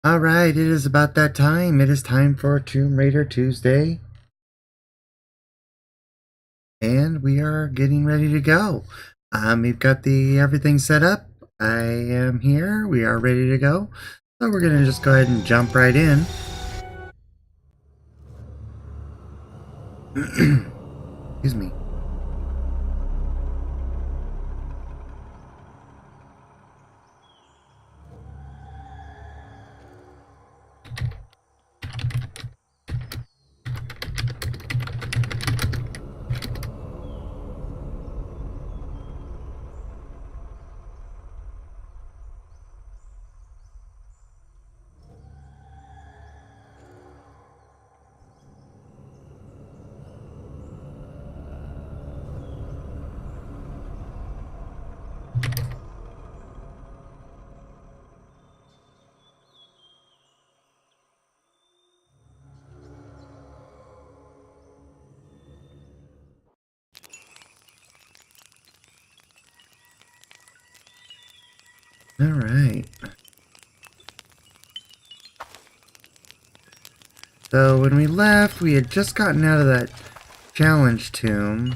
Alright, it is about that time. It is time for Tomb Raider Tuesday. And we are getting ready to go. We've got everything set up. I am here. We are ready to go. So we're going to just go ahead and jump right in. Excuse me. Alright. So when we left, we had just gotten out of that challenge tomb.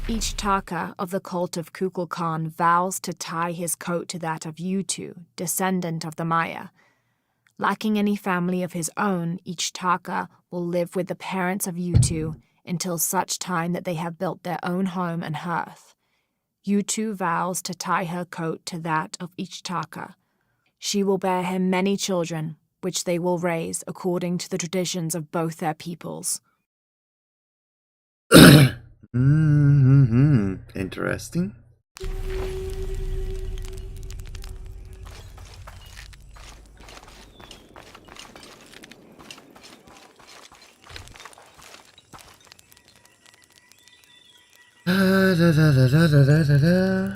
Each Taka of the cult of Kukulkan vows to tie his coat to that of Yutu, descendant of the Maya. Lacking any family of his own, each Taka will live with the parents of Yutu until such time that they have built their own home and hearth. Yutu vows to tie her coat to that of each Taka. She will bear him many children, which they will raise according to the traditions of both their peoples. Interesting. Da, da, da, da, da, da, da, da.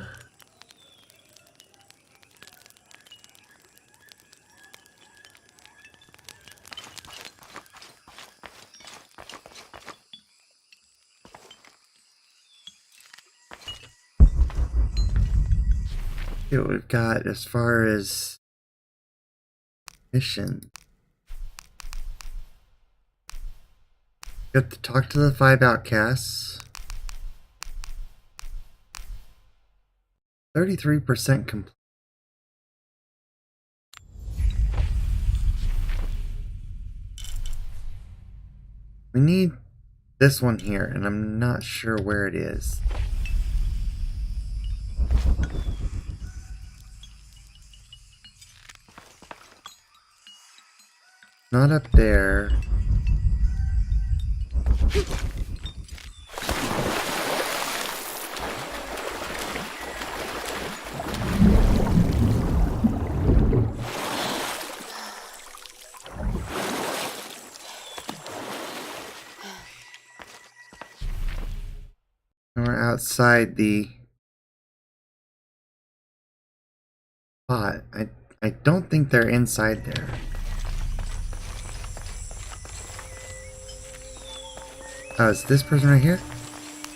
See what we've got as far as mission. Got to talk to the 5 outcasts. 33% complete. We need this one here, and I'm not sure where it is. Not up there. We're outside the pot. I don't think they're inside there. Oh, is this person right here?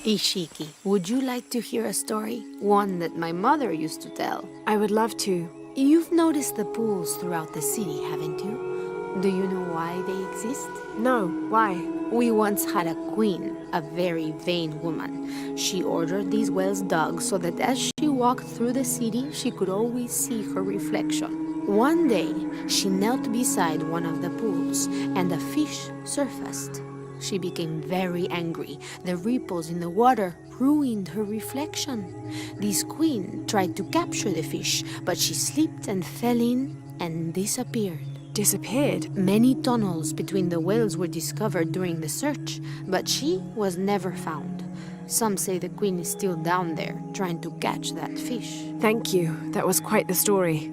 Ishiki, would you like to hear a story? One that my mother used to tell. I would love to. You've noticed the pools throughout the city, haven't you? Do you know why they exist? No, why? We once had a queen, a very vain woman. She ordered these wells dug so that as she walked through the city, she could always see her reflection. One day, she knelt beside one of the pools, and a fish surfaced. She became very angry. The ripples in the water ruined her reflection. This queen tried to capture the fish, but she slipped and fell in and disappeared. Disappeared? Many tunnels between the wells were discovered during the search, but she was never found. Some say the queen is still down there, trying to catch that fish. Thank you. That was quite the story.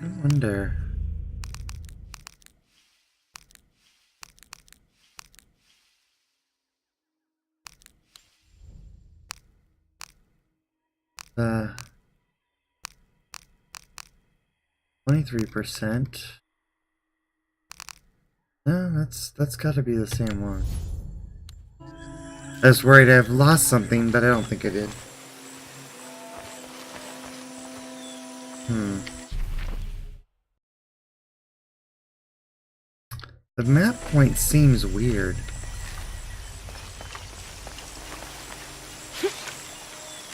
I wonder. Uh, 23%. No, that's got to be the same one. I was worried I've lost something, but I don't think I did. The map point seems weird.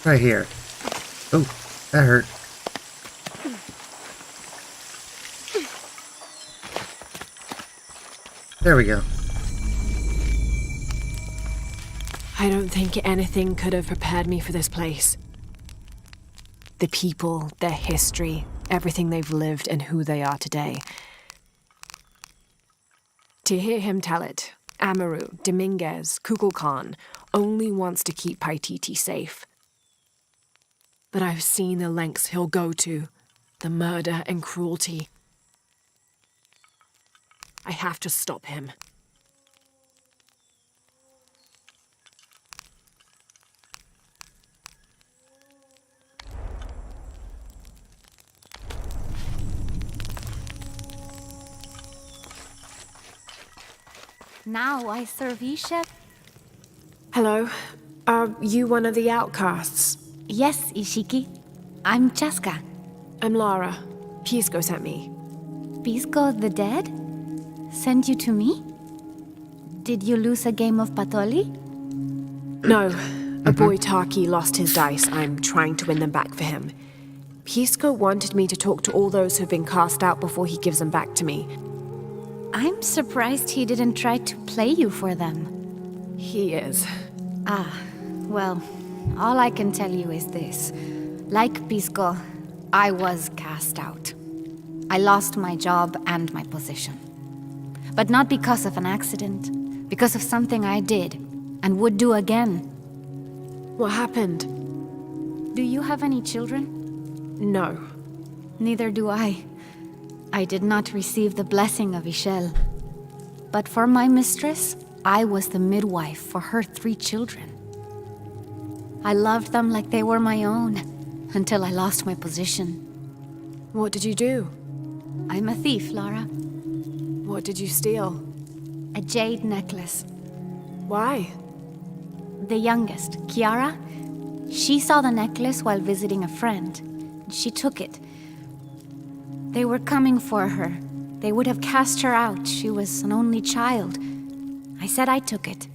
Right here. Oh, that hurt. There we go. I don't think anything could have prepared me for this place. The people, their history, everything they've lived, and who they are today. To hear him tell it, Amaru, Dominguez, Kukulkan only wants to keep Paititi safe. But I've seen the lengths he'll go to, the murder and cruelty. I have to stop him. Now I serve Ishep. Hello, are you one of the outcasts? Yes, Ishiki. I'm Chaska. I'm Lara. Pisco sent me. Pisco the dead? Sent you to me? Did you lose a game of Patoli? No, a boy Taki lost his dice. I'm trying to win them back for him. Pisco wanted me to talk to all those who've been cast out before he gives them back to me. I'm surprised he didn't try to play you for them. He is. Ah, well, all I can tell you is this. Like Pisco, I was cast out. I lost my job and my position. But not because of an accident, because of something I did and would do again. What happened? Do you have any children? No. Neither do I. I did not receive the blessing of Ishel. But for my mistress, I was the midwife for her 3 children. I loved them like they were my own, until I lost my position. What did you do? I'm a thief, Lara. What did you steal? A jade necklace. Why? The youngest, Kiara, she saw the necklace while visiting a friend. She took it. They were coming for her. They would have cast her out. She was an only child. I said I took it.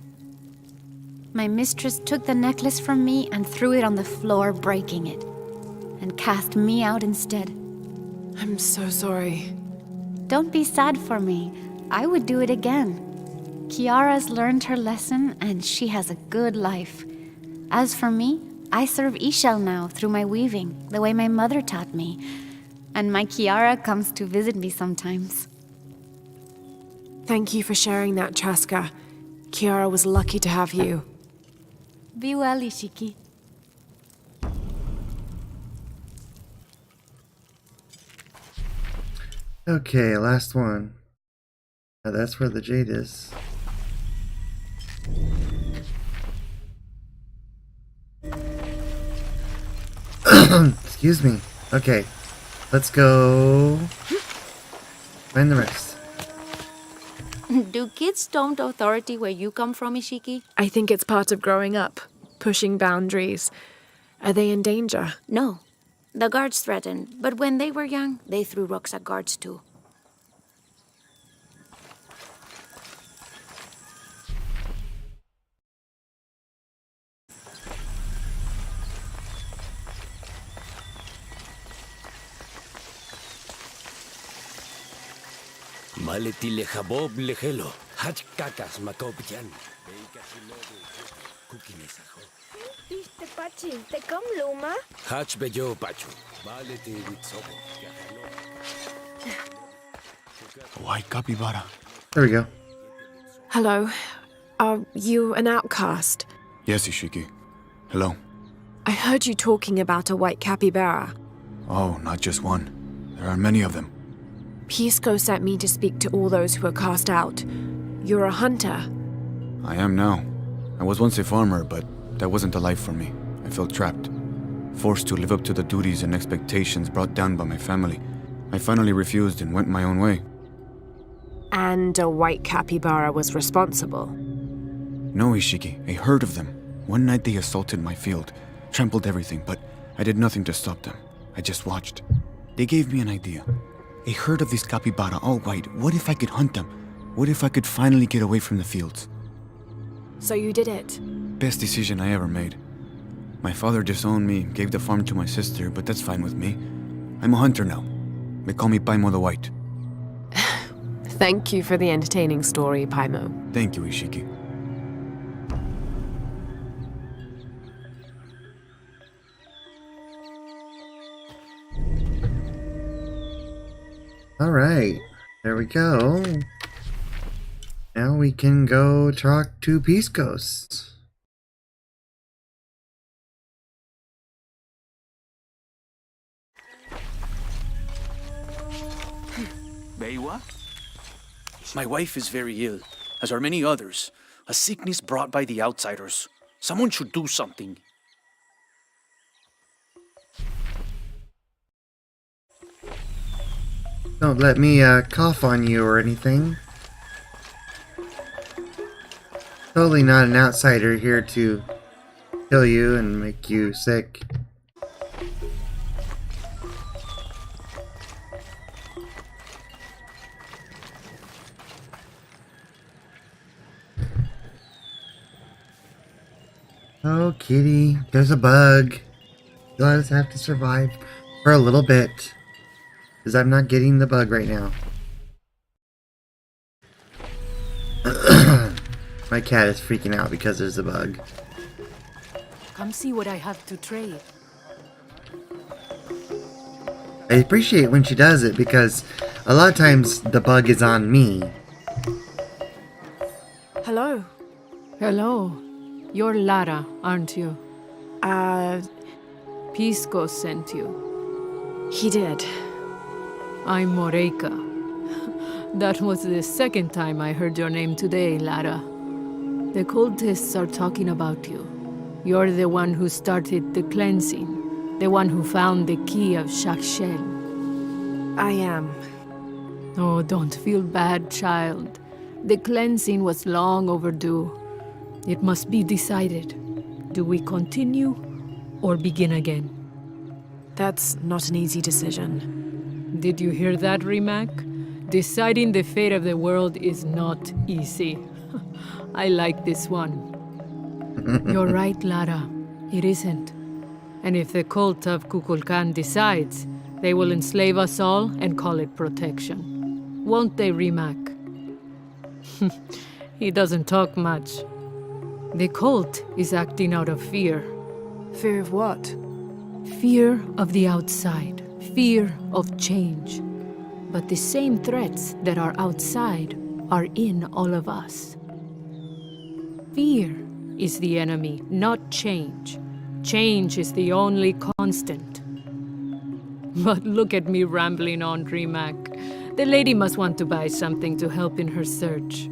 My mistress took the necklace from me and threw it on the floor, breaking it, and cast me out instead. I'm so sorry. Don't be sad for me. I would do it again. Kiara's learned her lesson, and she has a good life. As for me, I serve Ishel now through my weaving, the way my mother taught me. And my Kiara comes to visit me sometimes. Thank you for sharing that, Chaska. Kiara was lucky to have you. Be well, Ishiki. Okay, last one. Now that's where the jade is. Excuse me. Okay, let's go find the rest. Do kids don't authority where you come from, Ishiki? I think it's part of growing up, pushing boundaries. Are they in danger? No. The guards threatened, but when they were young, they threw rocks at guards too. Maleti lehabob lehelo, hach kakas makopjan. Iste pachi, te kom luma? Hach beyo pachu. Maleti witsobo. White capybara. There we go. Hello. Are you an outcast? Yes, Ishiki. Hello. I heard you talking about a white capybara. Oh, not just one. There are many of them. Pisco sent me to speak to all those who are cast out. You're a hunter. I am now. I was once a farmer, but that wasn't the life for me. I felt trapped. Forced to live up to the duties and expectations brought down by my family. I finally refused and went my own way. And a white capybara was responsible. No, Ishiki, I heard of them. One night they assaulted my field, trampled everything, but I did nothing to stop them. I just watched. They gave me an idea. I heard of this capybara, all white. What if I could hunt them? What if I could finally get away from the fields? So you did it. Best decision I ever made. My father disowned me, gave the farm to my sister, but that's fine with me. I'm a hunter now. They call me Paimo the White. Thank you for the entertaining story, Paimo. Thank you, Ishiki. Alright, there we go. Now we can go talk to Peace Ghosts. Beiwa? My wife is very ill, as are many others. A sickness brought by the outsiders. Someone should do something. Don't let me cough on you or anything. Totally not an outsider here to kill you and make you sick. Oh, kitty, there's a bug. You'll just have to survive for a little bit. Because I'm not getting the bug right now. My cat is freaking out because there's a bug. Come see what I have to trade. I appreciate when she does it because a lot of times the bug is on me. Hello. Hello. You're Lara, aren't you? Pisco sent you. He did. I'm Moreika. That was the second time I heard your name today, Lara. The cultists are talking about you. You're the one who started the cleansing, the one who found the key of Shakshel. I am. Oh, don't feel bad, child. The cleansing was long overdue. It must be decided. Do we continue or begin again? That's not an easy decision. Did you hear that, Rimac? Deciding the fate of the world is not easy. I like this one. You're right, Lara. It isn't. And if the cult of Kukulkan decides, they will enslave us all and call it protection. Won't they, Rimac? He doesn't talk much. The cult is acting out of fear. Fear of what? Fear of the outside. Fear of change. But the same threats that are outside are in all of us. Fear is the enemy, not change. Change is the only constant. But look at me rambling on, Rimac. The lady must want to buy something to help in her search.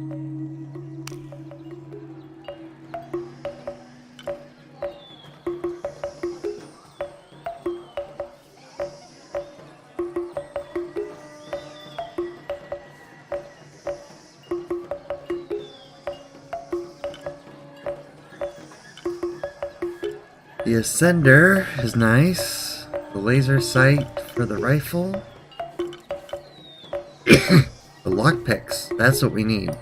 The Ascender is nice. The laser sight for the rifle. The lockpicks, that's what we need.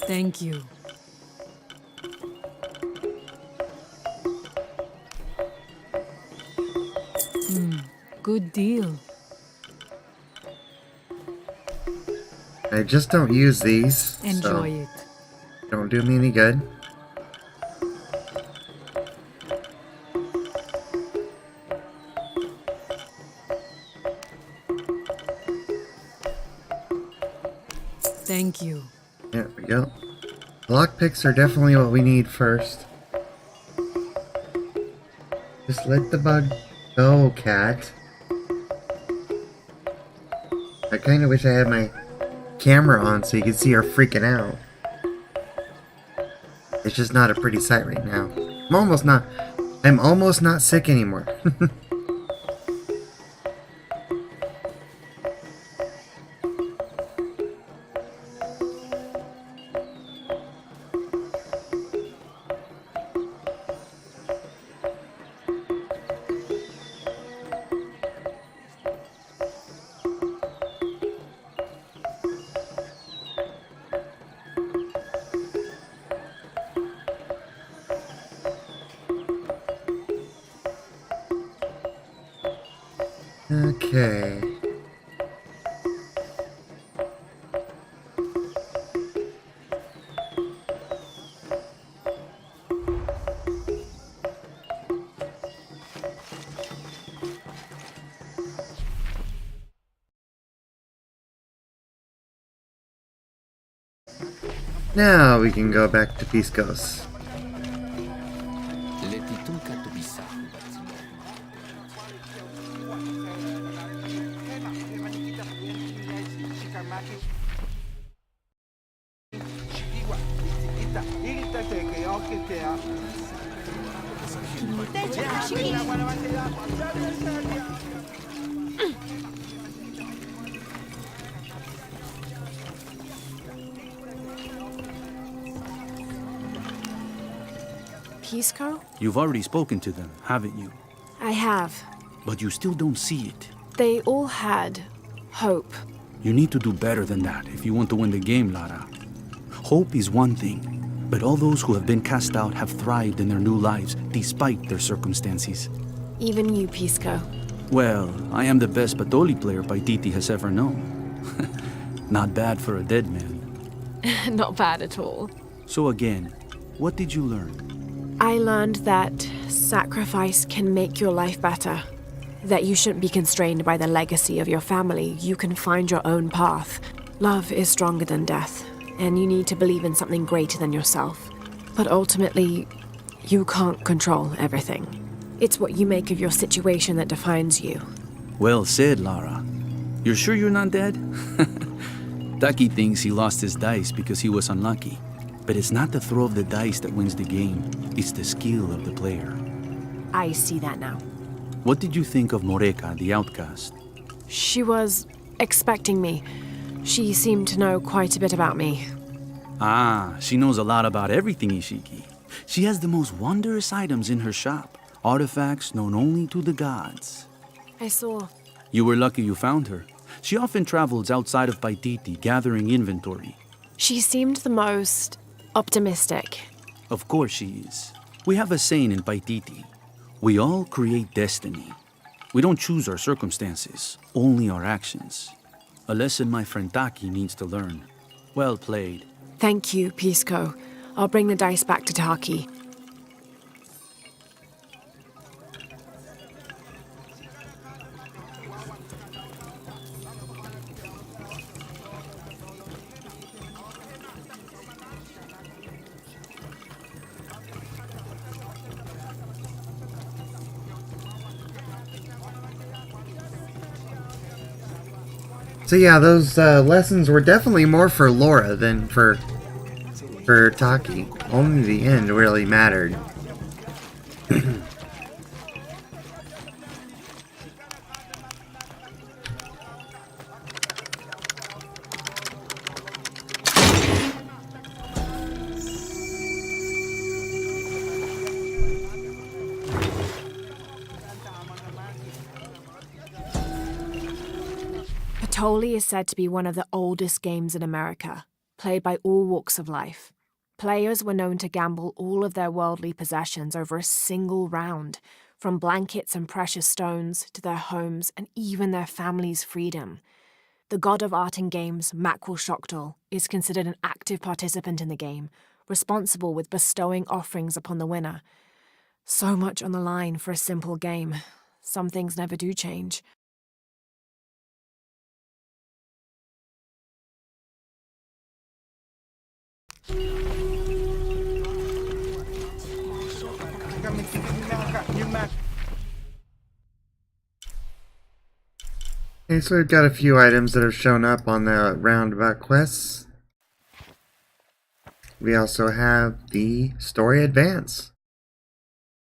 Thank you. Good deal. I just don't use these. Enjoy it. Don't do me any good. Thank you. There we go. Lockpicks are definitely what we need first. Just let the bug go, cat. I kind of wish I had my camera on so you could see her freaking out. It's just not a pretty sight right now. I'm almost not sick anymore. Okay. Now we can go back to Piscos. Pisco? You've already spoken to them, haven't you? I have. But you still don't see it. They all had hope. You need to do better than that if you want to win the game, Lara. Hope is one thing, but all those who have been cast out have thrived in their new lives despite their circumstances. Even you, Pisco. Well, I am the best Patoli player Paititi has ever known. Not bad for a dead man. Not bad at all. So again, what did you learn? I learned that sacrifice can make your life better. That you shouldn't be constrained by the legacy of your family. You can find your own path. Love is stronger than death, and you need to believe in something greater than yourself. But ultimately, you can't control everything. It's what you make of your situation that defines you. Well said, Lara. You're sure you're not dead? Taki thinks he lost his dice because he was unlucky. But it's not the throw of the dice that wins the game. It's the skill of the player. I see that now. What did you think of Moreka, the outcast? She was expecting me. She seemed to know quite a bit about me. Ah, she knows a lot about everything, Ishiki. She has the most wondrous items in her shop. Artifacts known only to the gods. I saw. You were lucky you found her. She often travels outside of Paititi, gathering inventory. She seemed the most optimistic. Of course she is. We have a saying in Paititi. We all create destiny. We don't choose our circumstances, only our actions. A lesson my friend Taki needs to learn. Well played. Thank you, Pisco. I'll bring the dice back to Taki. So yeah, those lessons were definitely more for Laura than for Taki. Only the end really mattered. Patoli is said to be one of the oldest games in America, played by all walks of life. Players were known to gamble all of their worldly possessions over a single round, from blankets and precious stones to their homes and even their family's freedom. The god of art and games, Mackwell Shockdal, is considered an active participant in the game, responsible with bestowing offerings upon the winner. So much on the line for a simple game. Some things never do change. Okay, so we've got a few items that have shown up on the roundabout quests. We also have the story advance.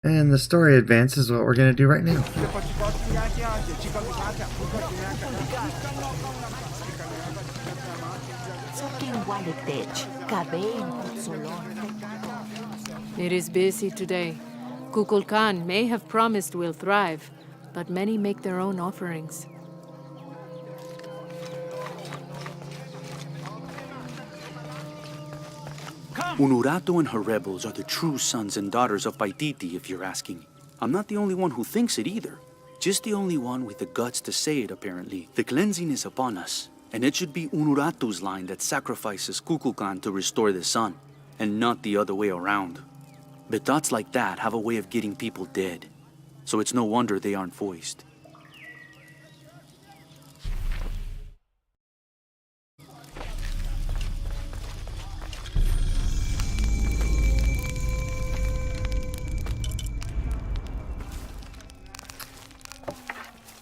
And the story advance is what we're going to do right now. It is busy today. Kukulkan may have promised we'll thrive, but many make their own offerings. Unurato and her rebels are the true sons and daughters of Paititi, if you're asking. I'm not the only one who thinks it either. Just the only one with the guts to say it, apparently. The cleansing is upon us, and it should be Unuratu's line that sacrifices Kukulkan to restore the sun, and not the other way around. But thoughts like that have a way of getting people dead, so it's no wonder they aren't voiced.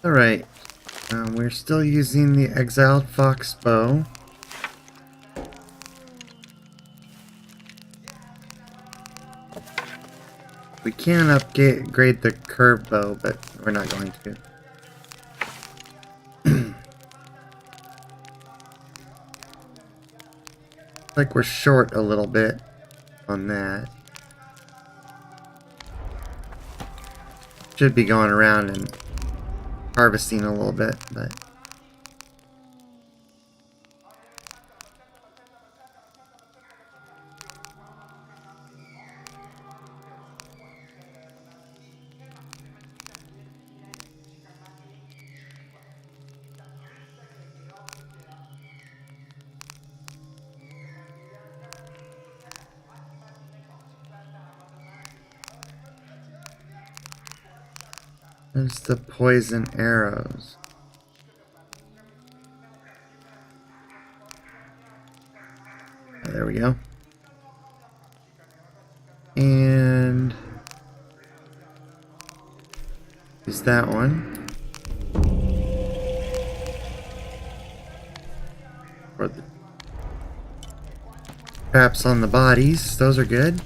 Alright, we're still using the exiled fox bow. We can upgrade the curved bow, but we're not going to. Like we're short a little bit on that. Should be going around and harvesting a little bit, but there's the poison arrows. There we go. And use that one. For the traps on the bodies, those are good.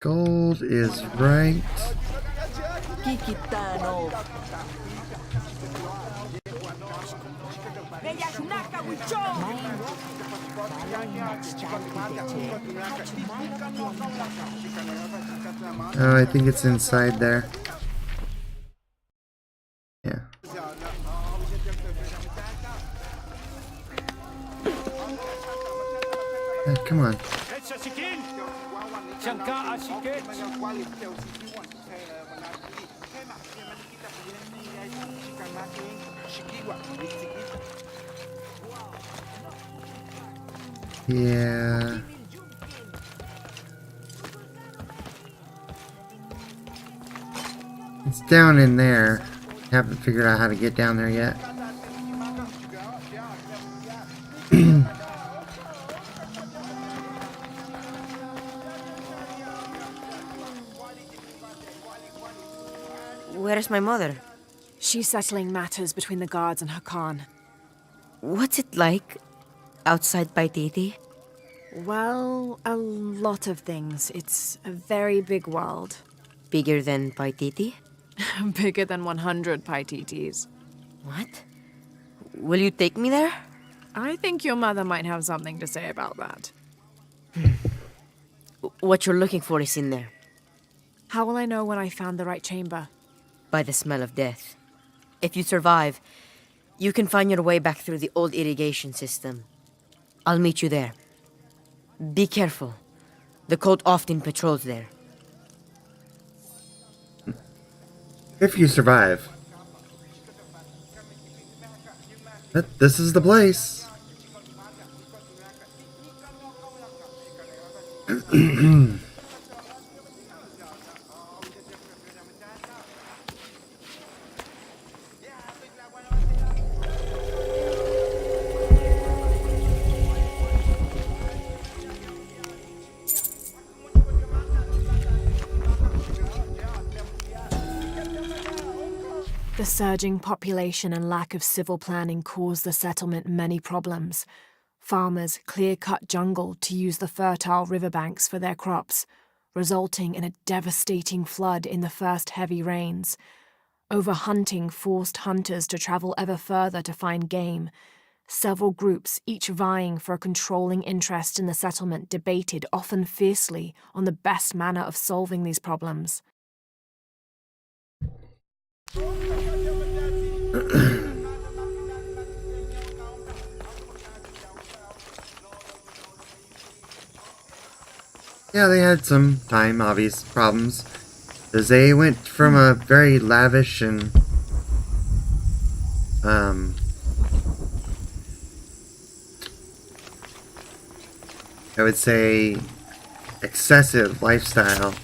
Gold is right. Oh, I think it's inside there. Yeah. Come on. Yeah. It's down in there. Haven't figured out how to get down there yet. Where's my mother? She's settling matters between the guards and her Khan. What's it like outside Paititi? Well, a lot of things. It's a very big world. Bigger than Paititi? Bigger than 100 Paititis. What? Will you take me there? I think your mother might have something to say about that. What you're looking for is in there. How will I know when I found the right chamber? By the smell of death. If you survive, you can find your way back through the old irrigation system. I'll meet you there. Be careful. The cult often patrols there. If you survive. But this is the place. The surging population and lack of civil planning caused the settlement many problems. Farmers clear-cut jungle to use the fertile riverbanks for their crops, resulting in a devastating flood in the first heavy rains. Overhunting forced hunters to travel ever further to find game. Several groups, each vying for a controlling interest in the settlement, debated often fiercely on the best manner of solving these problems. Yeah, they had some time, obvious problems. Because they went from a very lavish and, I would say, excessive lifestyle,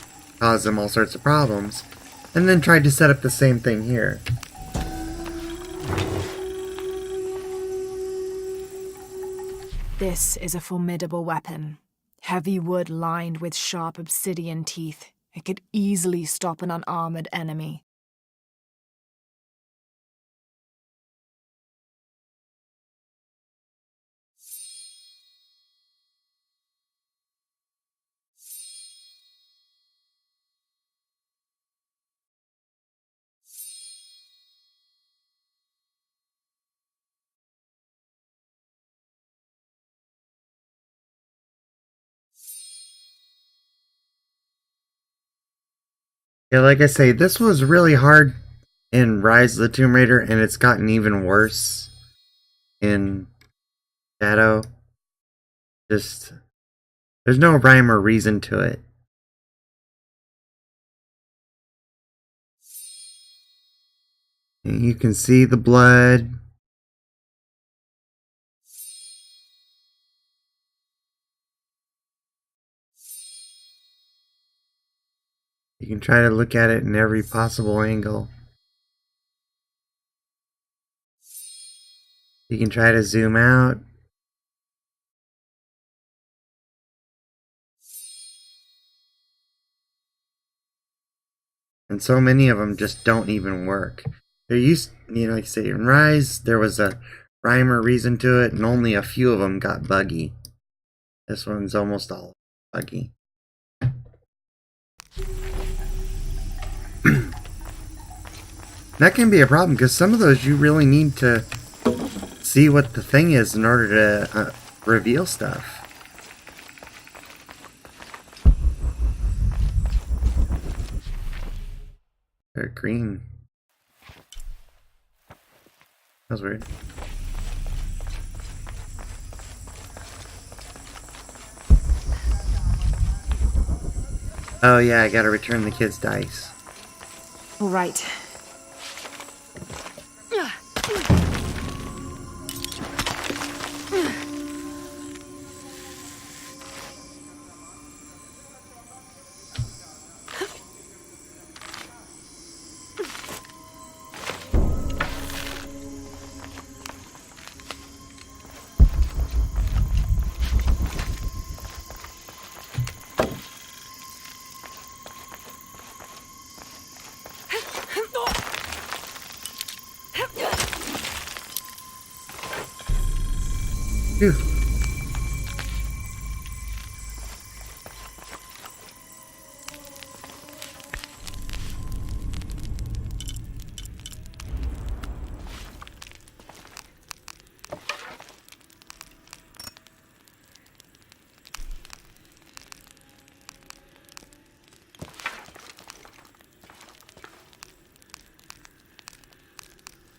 caused them all sorts of problems, and then tried to set up the same thing here. This is a formidable weapon. Heavy wood lined with sharp obsidian teeth. It could easily stop an unarmored enemy. Yeah, like I say, this was really hard in Rise of the Tomb Raider, and it's gotten even worse in Shadow. Just, there's no rhyme or reason to it. You can see the blood. You can try to look at it in every possible angle. You can try to zoom out. And so many of them just don't even work. There used, like I say, in Rise, there was a rhyme or reason to it, and only a few of them got buggy. This one's almost all buggy. That can be a problem, because some of those you really need to see what the thing is in order to reveal stuff. They're green. That was weird. Oh yeah, I gotta return the kid's dice. All right. Phew.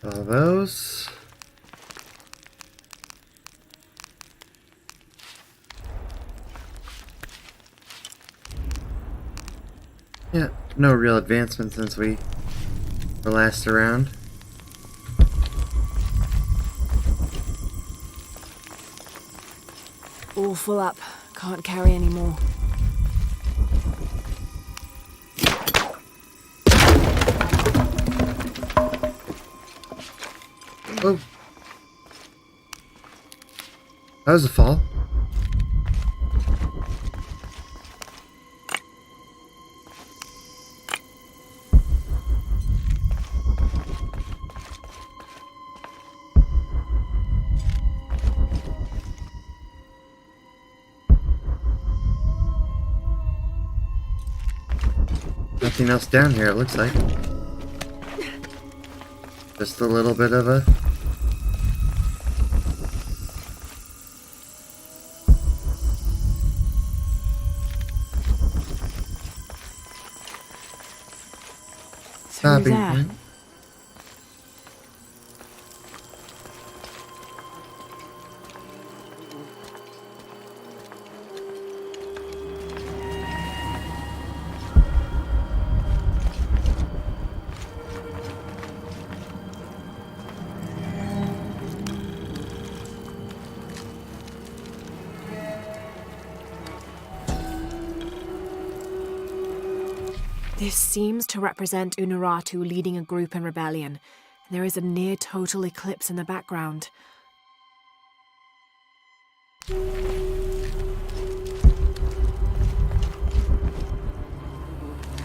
All those. Yeah, no real advancement since we were last around. All full up. Can't carry any more. Oh. That was a fall. Nothing else down here, it looks like. Just a little bit of a... stopping point. This seems to represent Unuratu leading a group in rebellion. There is a near-total eclipse in the background.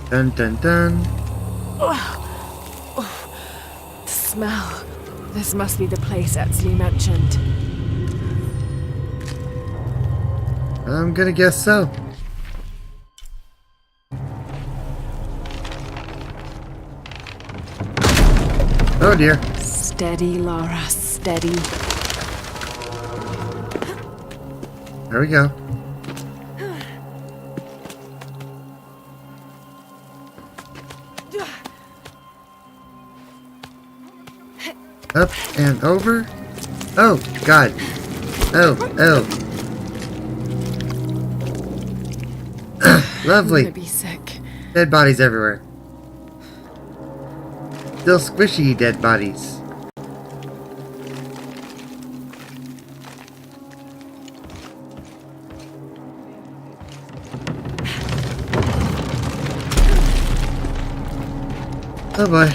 Dun dun dun. The smell. This must be the place Etsley mentioned. I'm gonna guess so. Oh dear. Steady, Lara, steady. There we go. Up and over. Oh, God. Oh, oh. Lovely. I'm gonna be sick. Dead bodies everywhere. Still squishy dead bodies. Oh boy.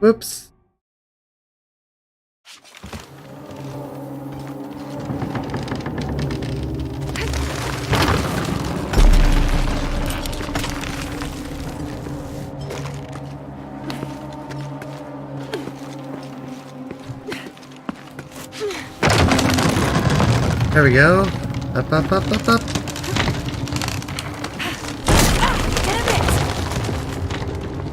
Whoops. There we go. Up, up, up, up, up.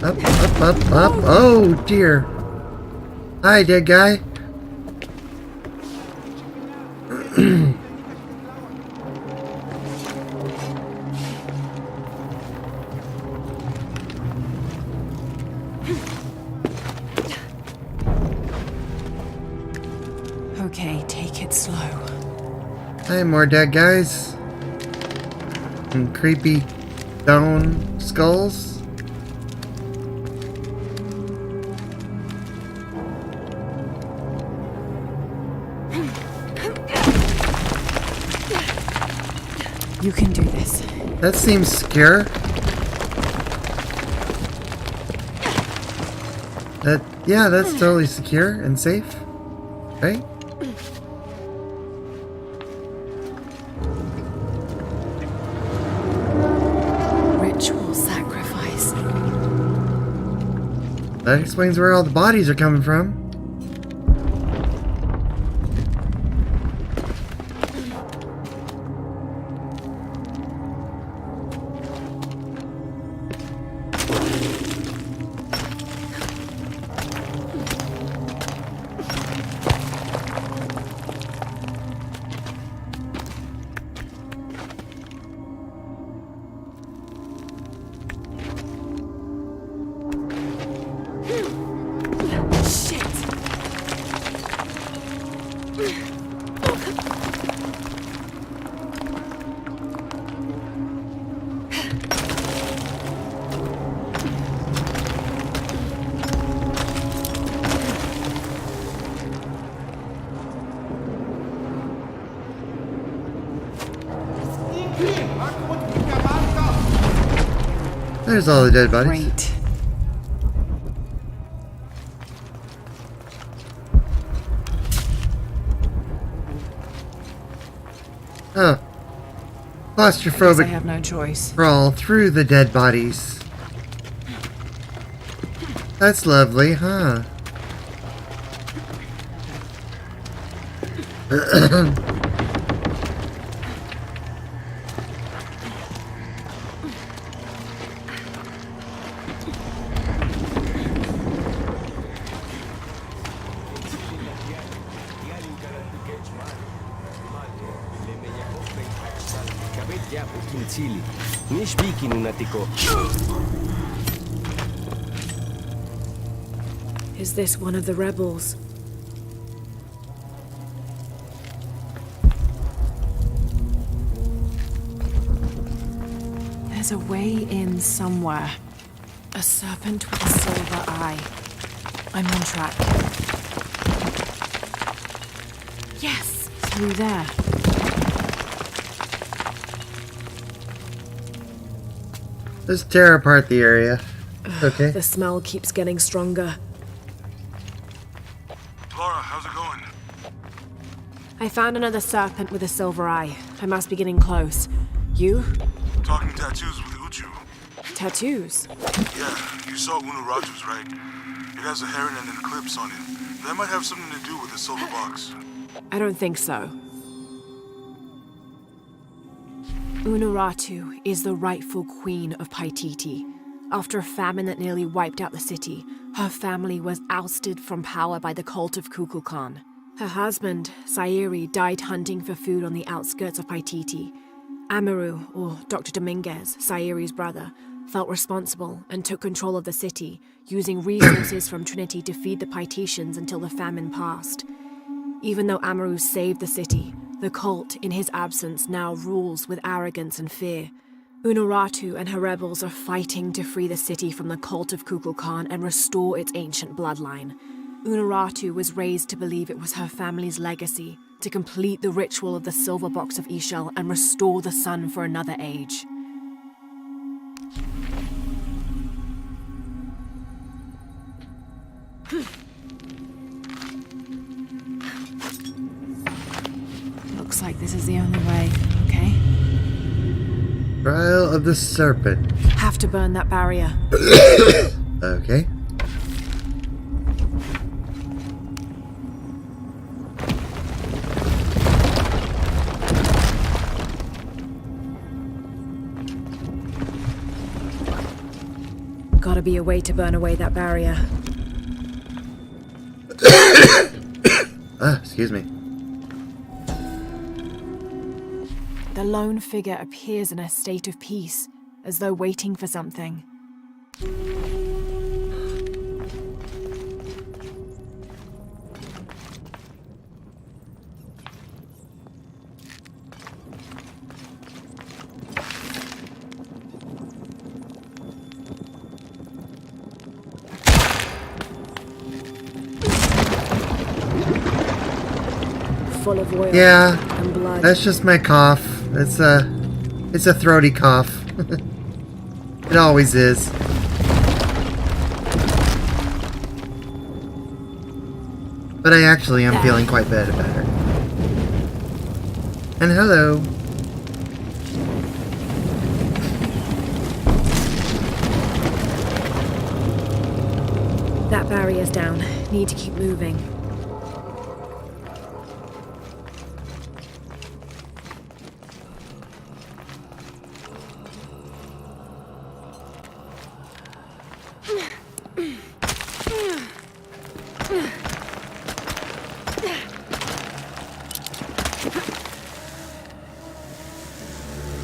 Up, up, up, up. Oh, dear. Hi, dead guy. Okay, take it slow. Hi, more dead guys. And creepy stone skulls. You can do this. That seems secure. Yeah, that's totally secure and safe. Right? Ritual sacrifice. That explains where all the bodies are coming from. There's all the dead bodies. Great. Oh. I guess I Claustrophobic have no choice. crawl through the dead bodies. That's lovely, huh? Is this one of the rebels? There's a way in somewhere. A serpent with a silver eye. I'm on track. Yes, through there. Let's tear apart the area. Okay. The smell keeps getting stronger. Laura, how's it going? I found another serpent with a silver eye. I must be getting close. You? Talking tattoos with Uchu. Tattoos? Yeah, you saw Unuratu's, right? It has a heron and an eclipse on it. That might have something to do with the silver box. I don't think so. Unuratu is the rightful queen of Paititi. After a famine that nearly wiped out the city, her family was ousted from power by the cult of Kukulkan. Her husband, Sairi, died hunting for food on the outskirts of Paititi. Amaru, or Dr. Dominguez, Sairi's brother, felt responsible and took control of the city, using resources from Trinity to feed the Paititians until the famine passed. Even though Amaru saved the city, the cult, in his absence, now rules with arrogance and fear. Unuratu and her rebels are fighting to free the city from the cult of Kukulkan and restore its ancient bloodline. Unuratu was raised to believe it was her family's legacy, to complete the ritual of the silver box of Ishel and restore the sun for another age. Looks like this is the only way, okay? Trial of the Serpent. Have to burn that barrier. Okay. Gotta be a way to burn away that barrier. Excuse me. The lone figure appears in a state of peace, as though waiting for something. Full of oil and blood. That's just my cough. It's a throaty cough. It always is. But I actually am feeling quite better. And hello. That barrier's down. Need to keep moving.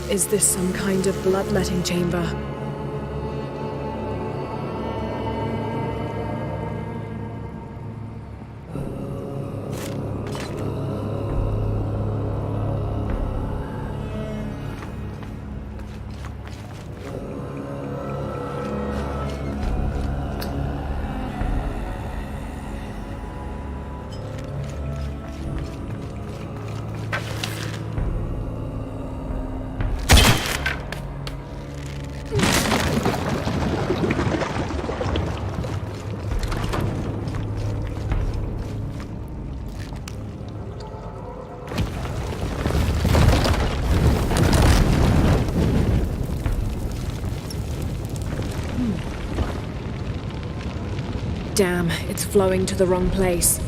Is this some kind of bloodletting chamber? Damn, it's flowing to the wrong place.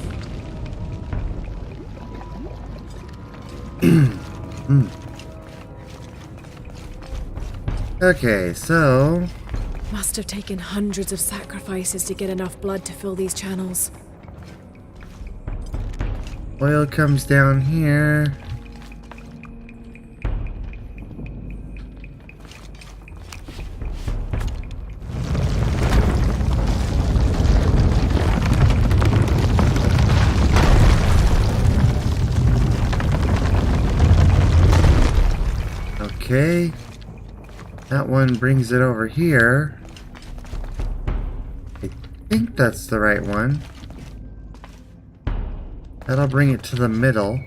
Okay, so... Must have taken hundreds of sacrifices to get enough blood to fill these channels. Oil comes down here. Okay. That one brings it over here. think that's the right one. That'll bring it to the middle.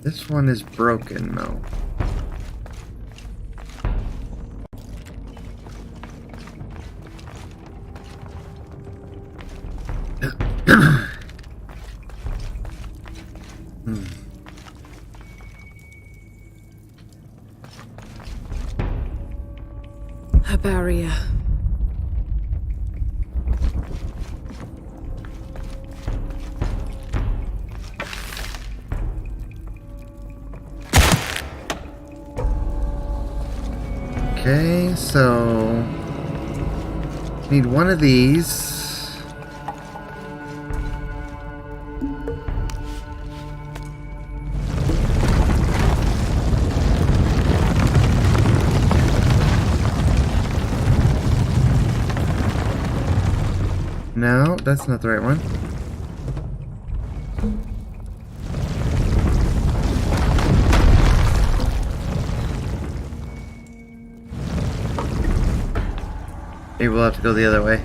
This one is broken, though. A barrier. Okay, so need one of these. No, that's not the right one. Maybe we'll have to go the other way.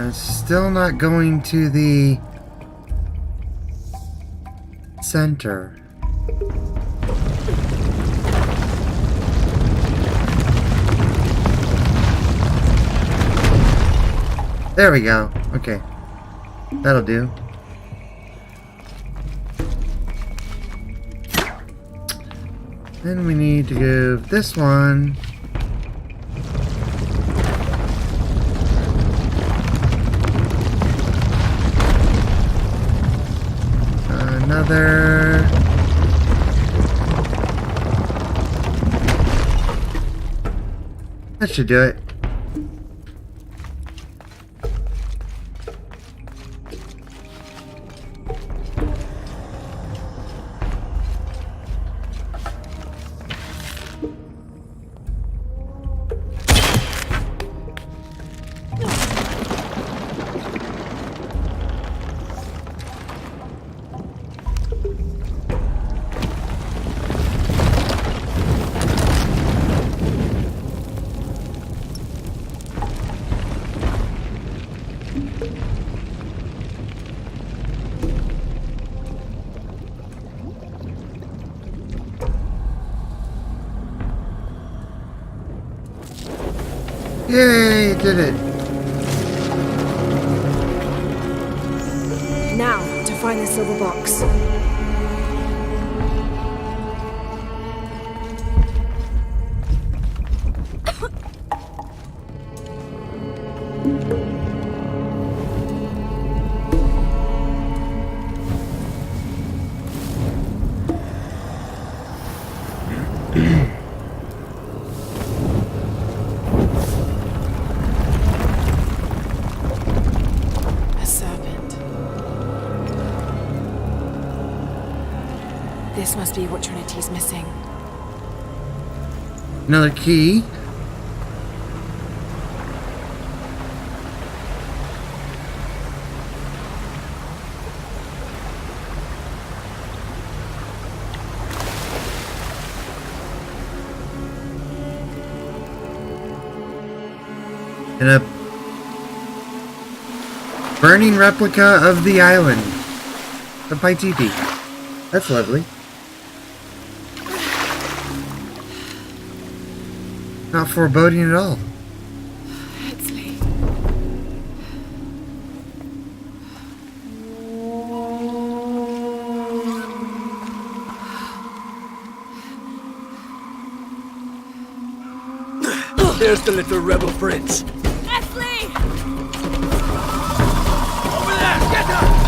Still not going to the center. There we go. Okay. That'll do. Then we need to give this one. Another. That should do it. Yay, did it. Now, to find the silver box. This must be what Trinity's missing. Another key. And a burning replica of the island. The Paititi. That's lovely. Not foreboding at all. Huxley. There's the little rebel prince. Huxley! Over there! Get her!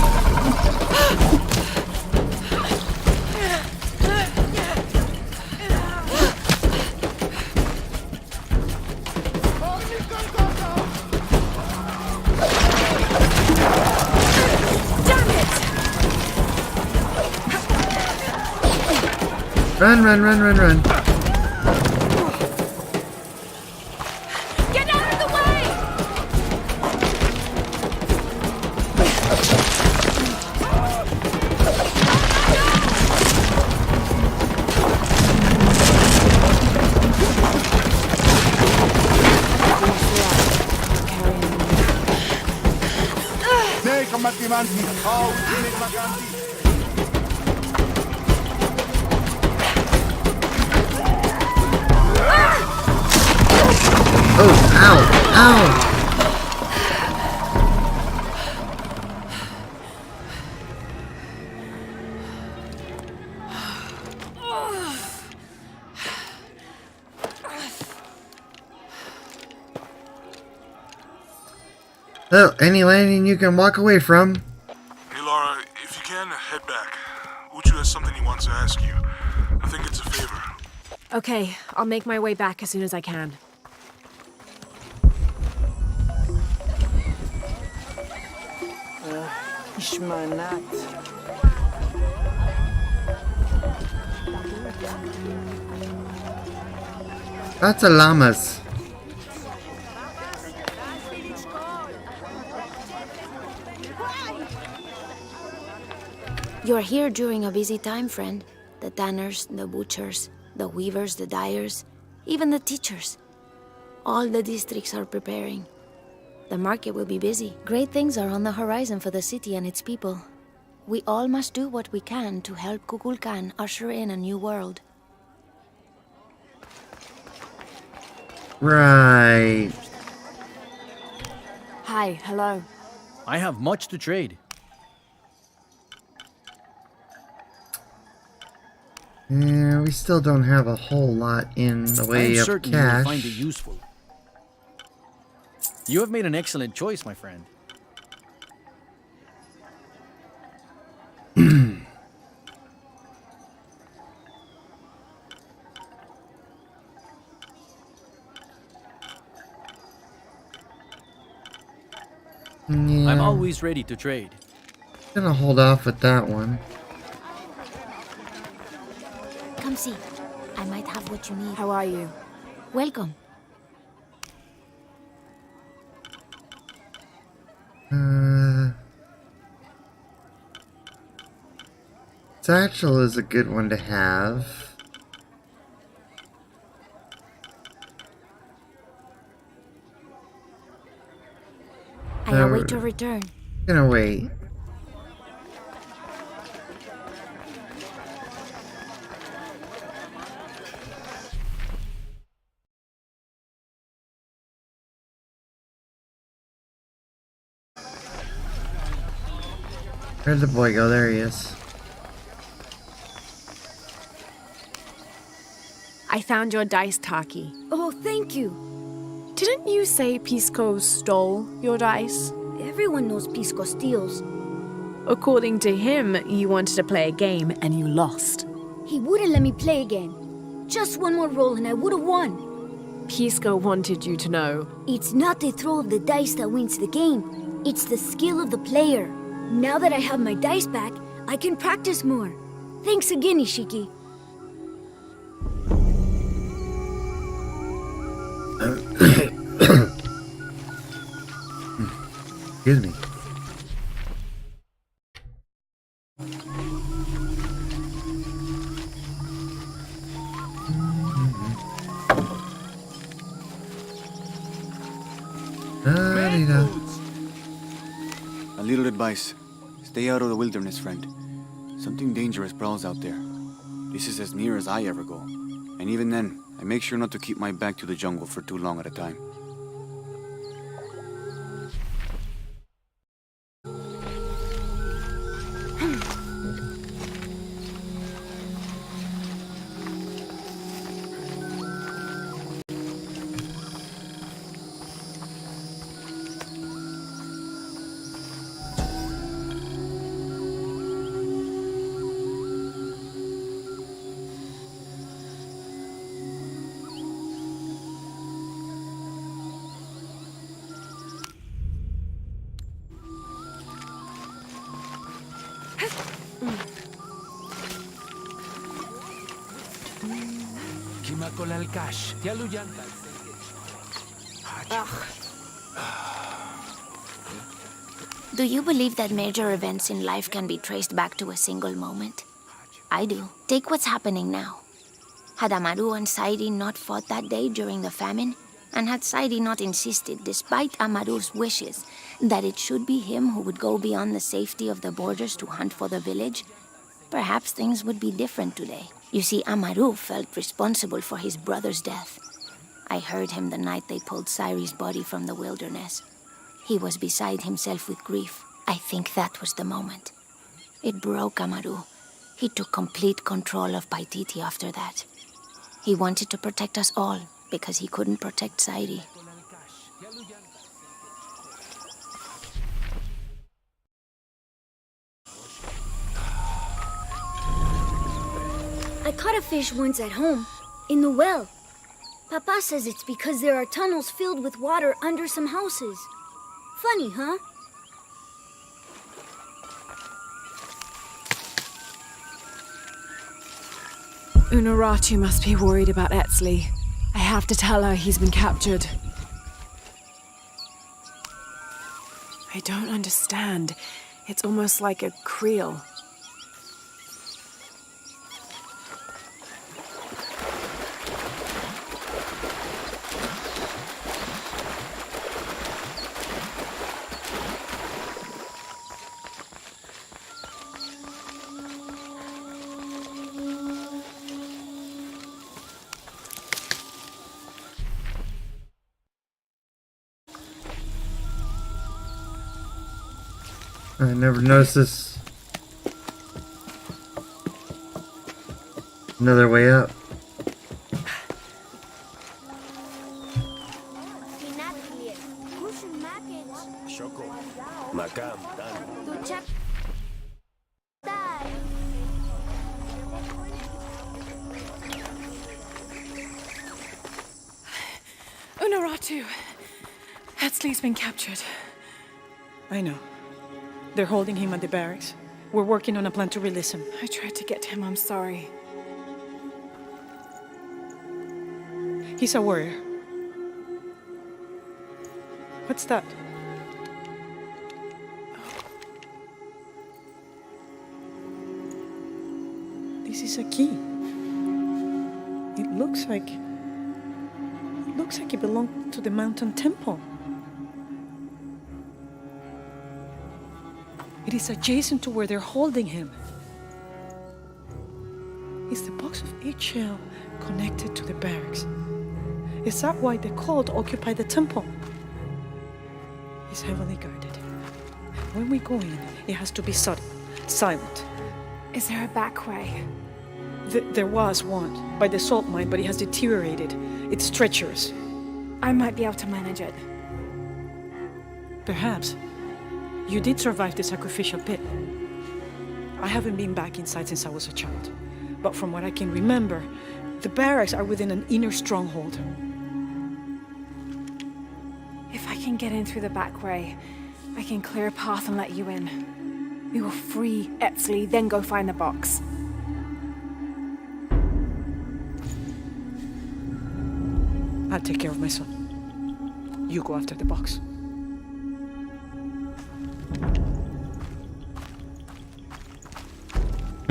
Run, run, run, run, run. Get out of the way! Nei, combattimanti! Oh, ultimi vaganti! Oh, ow, ow. Oh, any landing you can walk away from. Hey, Laura, if you can, head back. Uchu has something he wants to ask you. I think it's a favor. Okay, I'll make my way back as soon as I can. Ishmanat. Lots of llamas. You're here during a busy time, friend. The tanners, the butchers, the weavers, the dyers, even the teachers. All the districts are preparing. The market will be busy. Great things are on the horizon for the city and its people. We all must do what we can to help Kukulkan usher in a new world. Right. Hi, hello. I have much to trade. Yeah, we still don't have a whole lot in the way I'm of certain you will cash. find it useful. You have made an excellent choice, my friend. Yeah, I'm always ready to trade. gonna hold off with that one. Come see. I might have what you need. How are you? Welcome. Satchel is a good one to have. I await your return. Gonna wait. Where'd the boy go? There he is. I found your dice, Taki. Oh, thank you. Didn't you say Pisco stole your dice? Everyone knows Pisco steals. According to him, you wanted to play a game and you lost. He wouldn't let me play again. Just one more roll and I would have won. Pisco wanted you to know. It's not the throw of the dice that wins the game. It's the skill of the player. Now that I have my dice back, I can practice more. Thanks again, Ishiki. Excuse me. A little advice. Stay out of the wilderness, friend. Something dangerous prowls out there. This is as near as I ever go. And even then, I make sure not to keep my back to the jungle for too long at a time. Do you believe that major events in life can be traced back to a single moment? I do. Take what's happening now. Had Amaru and Sairi not fought that day during the famine, and had Sairi not insisted, despite Amaru's wishes, that it should be him who would go beyond the safety of the borders to hunt for the village, perhaps things would be different today. You see, Amaru felt responsible for his brother's death. I heard him the night they pulled Sairi's body from the wilderness. He was beside himself with grief. I think that was the moment. It broke Amaru. He took complete control of Paititi after that. He wanted to protect us all, because he couldn't protect Sairi. I caught a fish once at home, in the well. Papa says it's because there are tunnels filled with water under some houses. Funny, huh? Unuratu must be worried about Etzli. I have to tell her he's been captured. I don't understand. It's almost like a creel. I never noticed this. Another way up. Unuratu! Etzli's been captured. I know. They're holding him at the barracks. We're working on a plan to release him. I tried to get him, I'm sorry. He's a warrior. What's that? This is a key. It looks like it belonged to the mountain temple. It is adjacent to where they're holding him. Is the box of HL connected to the barracks? Is that why the cult occupied the temple? It's heavily guarded. When we go in, it has to be subtle, silent. Is there a back way? There was one, by the salt mine, but it has deteriorated. It's treacherous. I might be able to manage it. Perhaps. You did survive the sacrificial pit. I haven't been back inside since I was a child. But from what I can remember, the barracks are within an inner stronghold. If I can get in through the back way, I can clear a path and let you in. We will free Etzli, then go find the box. I'll take care of my son. You go after the box.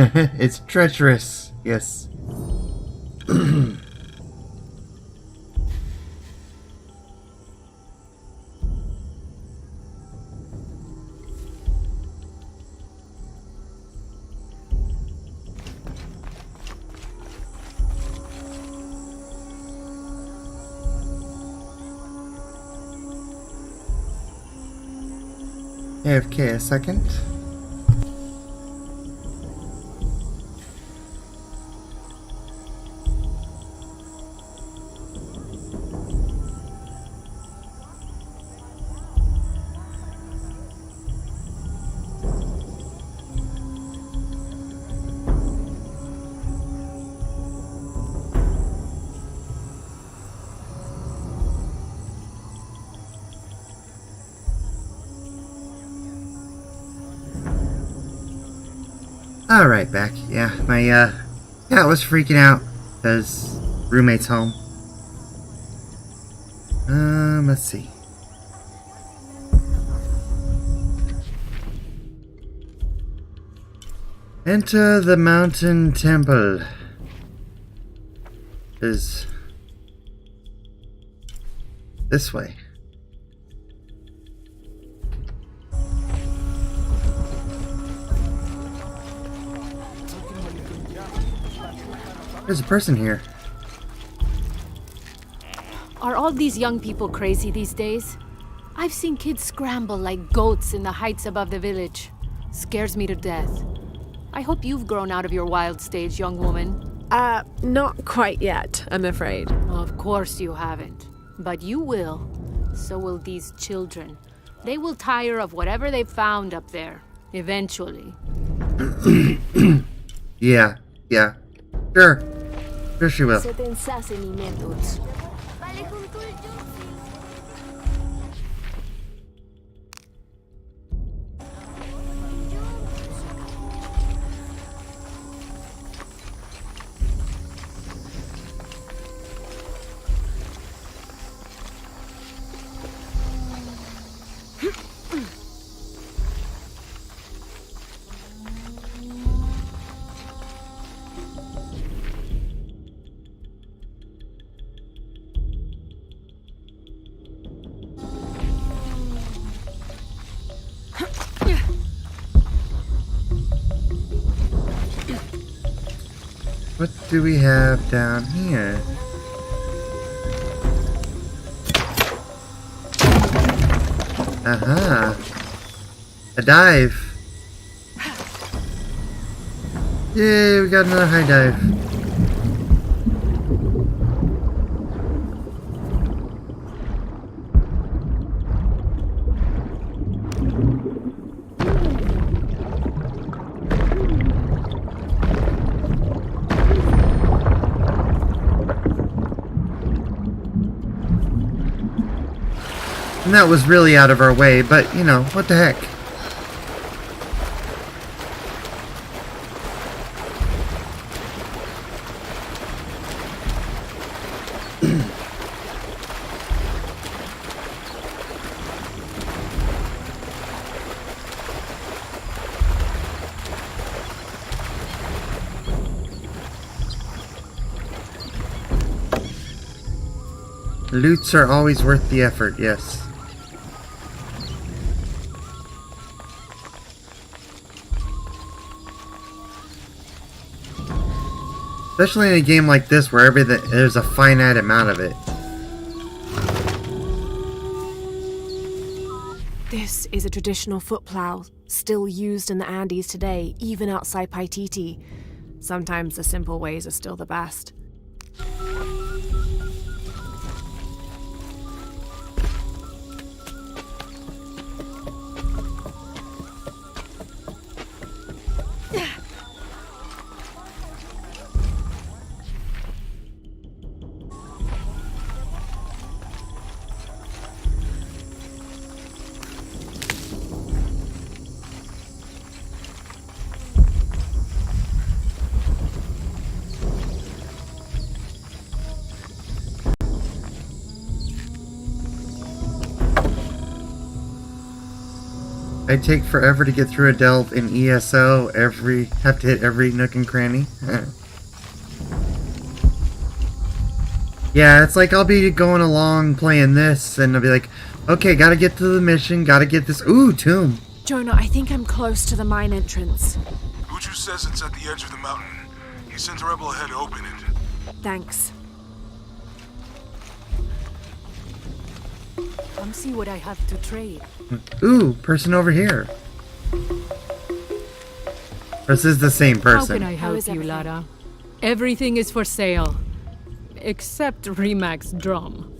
It's treacherous, yes. AFK a second. Alright, back. Yeah, my cat was freaking out because roommate's home. Let's see. Enter the mountain temple. Is this way. There's a person here. Are all these young people crazy these days? I've seen kids scramble like goats in the heights above the village. Scares me to death. I hope you've grown out of your wild stage, young woman. Not quite yet, I'm afraid. Of course you haven't. But you will. So will these children. They will tire of whatever they've found up there. Eventually. Yeah. Sure. Sure she will. What do we have down here? Aha! A dive! Yay, we got another high dive. And that was really out of our way, but you know, what the heck. Loots are always worth the effort, yes. Especially in a game like this where there's a finite amount of it. This is a traditional foot plow, still used in the Andes today, even outside Paititi. Sometimes the simple ways are still the best. I take forever to get through a delve in ESO. Have to hit every nook and cranny. Yeah, it's like I'll be going along playing this, and I'll be like, okay, gotta get to the mission, gotta get this. Ooh, tomb. Jonah, I think I'm close to the mine entrance. Uchu says it's at the edge of the mountain. He sent a rebel ahead to open it. Thanks. Come see what I have to trade. Ooh, person over here. This is the same person. How can I help you, Lara? Everything is for sale. Except Remac's drum.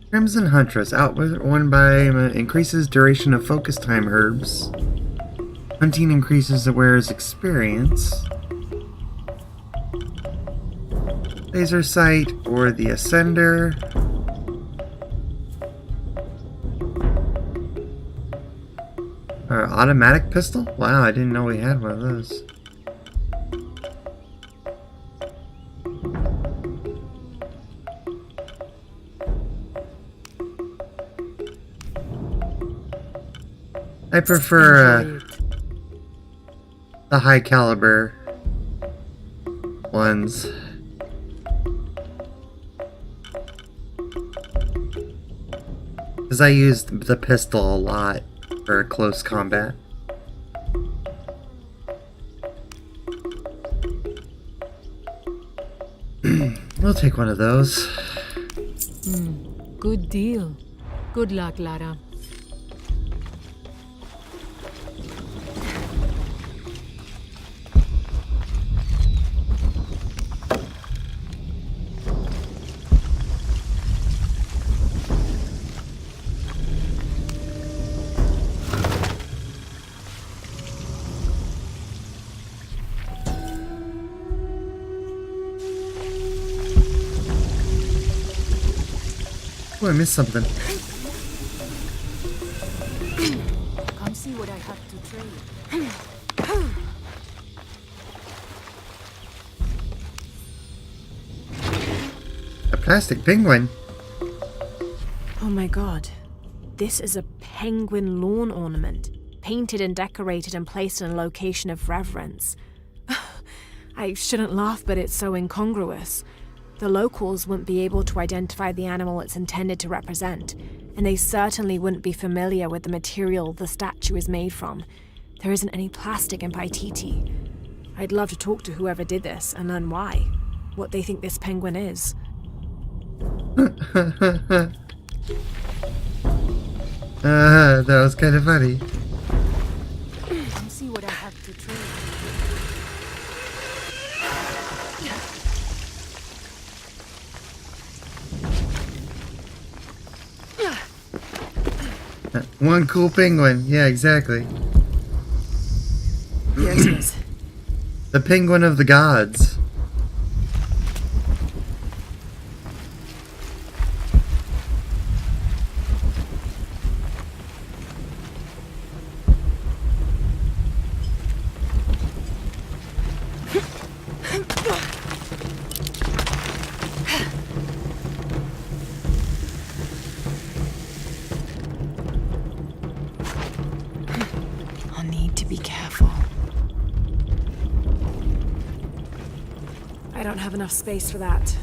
Crimson Huntress. Outward by increases duration of focus time herbs. Hunting increases the wearer's experience. Laser sight or the Ascender. Automatic pistol? Wow, I didn't know we had one of those. I prefer Enjoy it. the high caliber ones. Because I used the pistol a lot for close combat. We'll take one of those. Good deal. Good luck, Lara. Oh, I missed something. Come see what I have to trade. A plastic penguin. Oh my god. This is a penguin lawn ornament, painted and decorated and placed in a location of reverence. I shouldn't laugh, but it's so incongruous. The locals wouldn't be able to identify the animal it's intended to represent, and they certainly wouldn't be familiar with the material the statue is made from. There isn't any plastic in Paititi. I'd love to talk to whoever did this and learn why, what they think this penguin is. That was kind of funny. Come see what I have to trade. One cool penguin. Yeah, exactly. Here it is. The penguin of the gods. I'll need to be careful. I don't have enough space for that.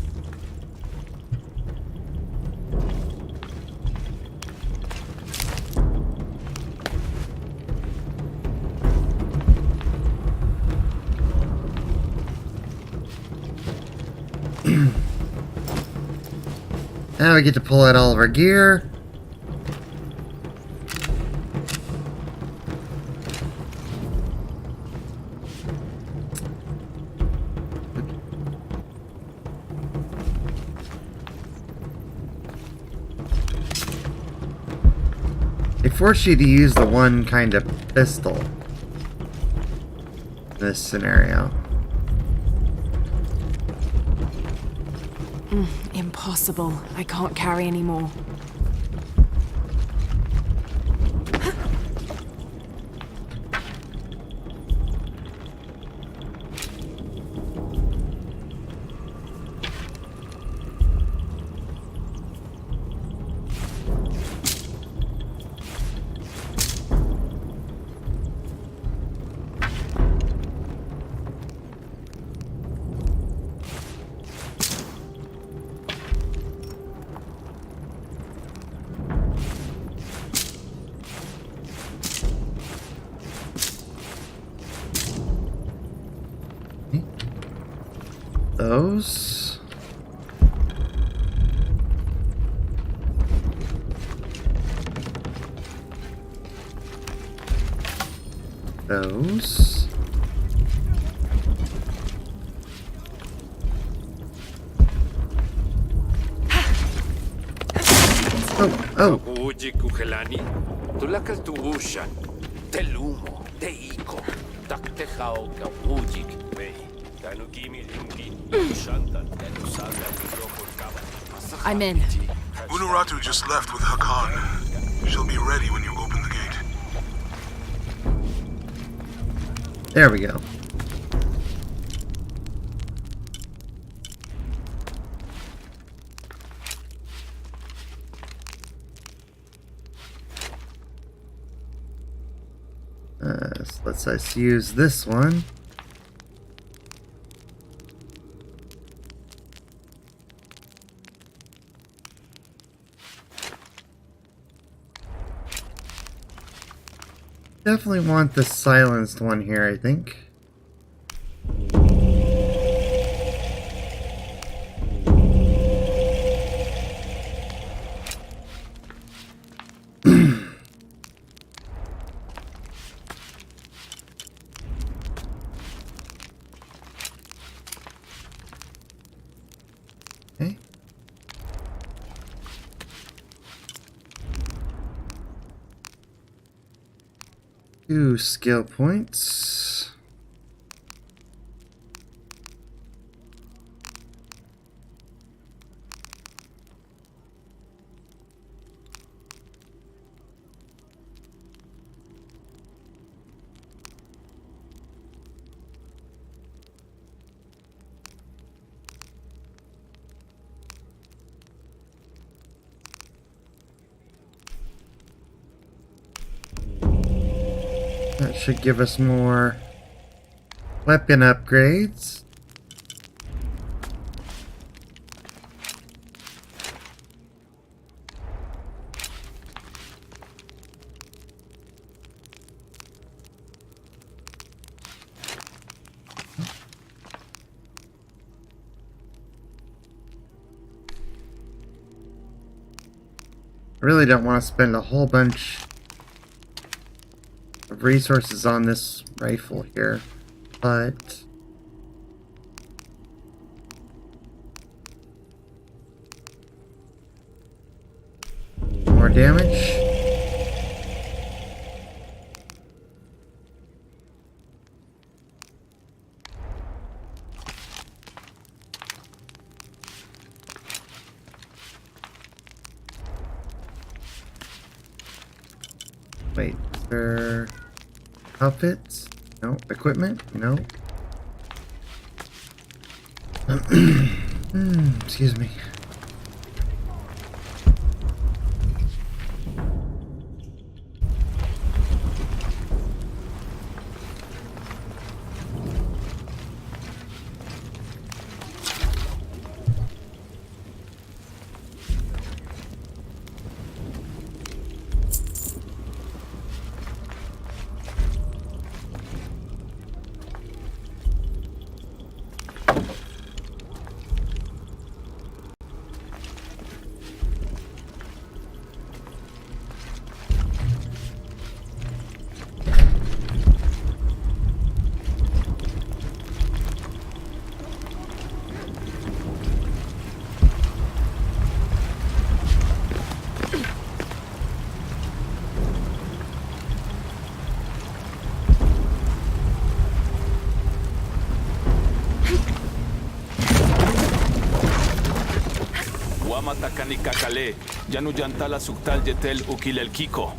Now we get to pull out all of our gear. They force you to use the one kind of pistol in this scenario. Impossible. I can't carry anymore. Those. Those. Oh. Uji kuhelani, tulakal tuushan, telumo, teiko, taktehao kawujik, mei, tanugimi lingi, shantan, tenusaga, I'm in. Unuratu just left with Hakan. She'll be ready when you open the gate. There we go. lets us use this one. Definitely want the silenced one here, I think. Okay. 2 skill points. That should give us more weapon upgrades. I really don't want to spend a whole bunch of resources on this rifle here, but more damage. Wait, is there outfits? No. Equipment? No. Excuse me. Wamataka kakale, Janu Jantala Suktal Jetel Ukil el Kiko.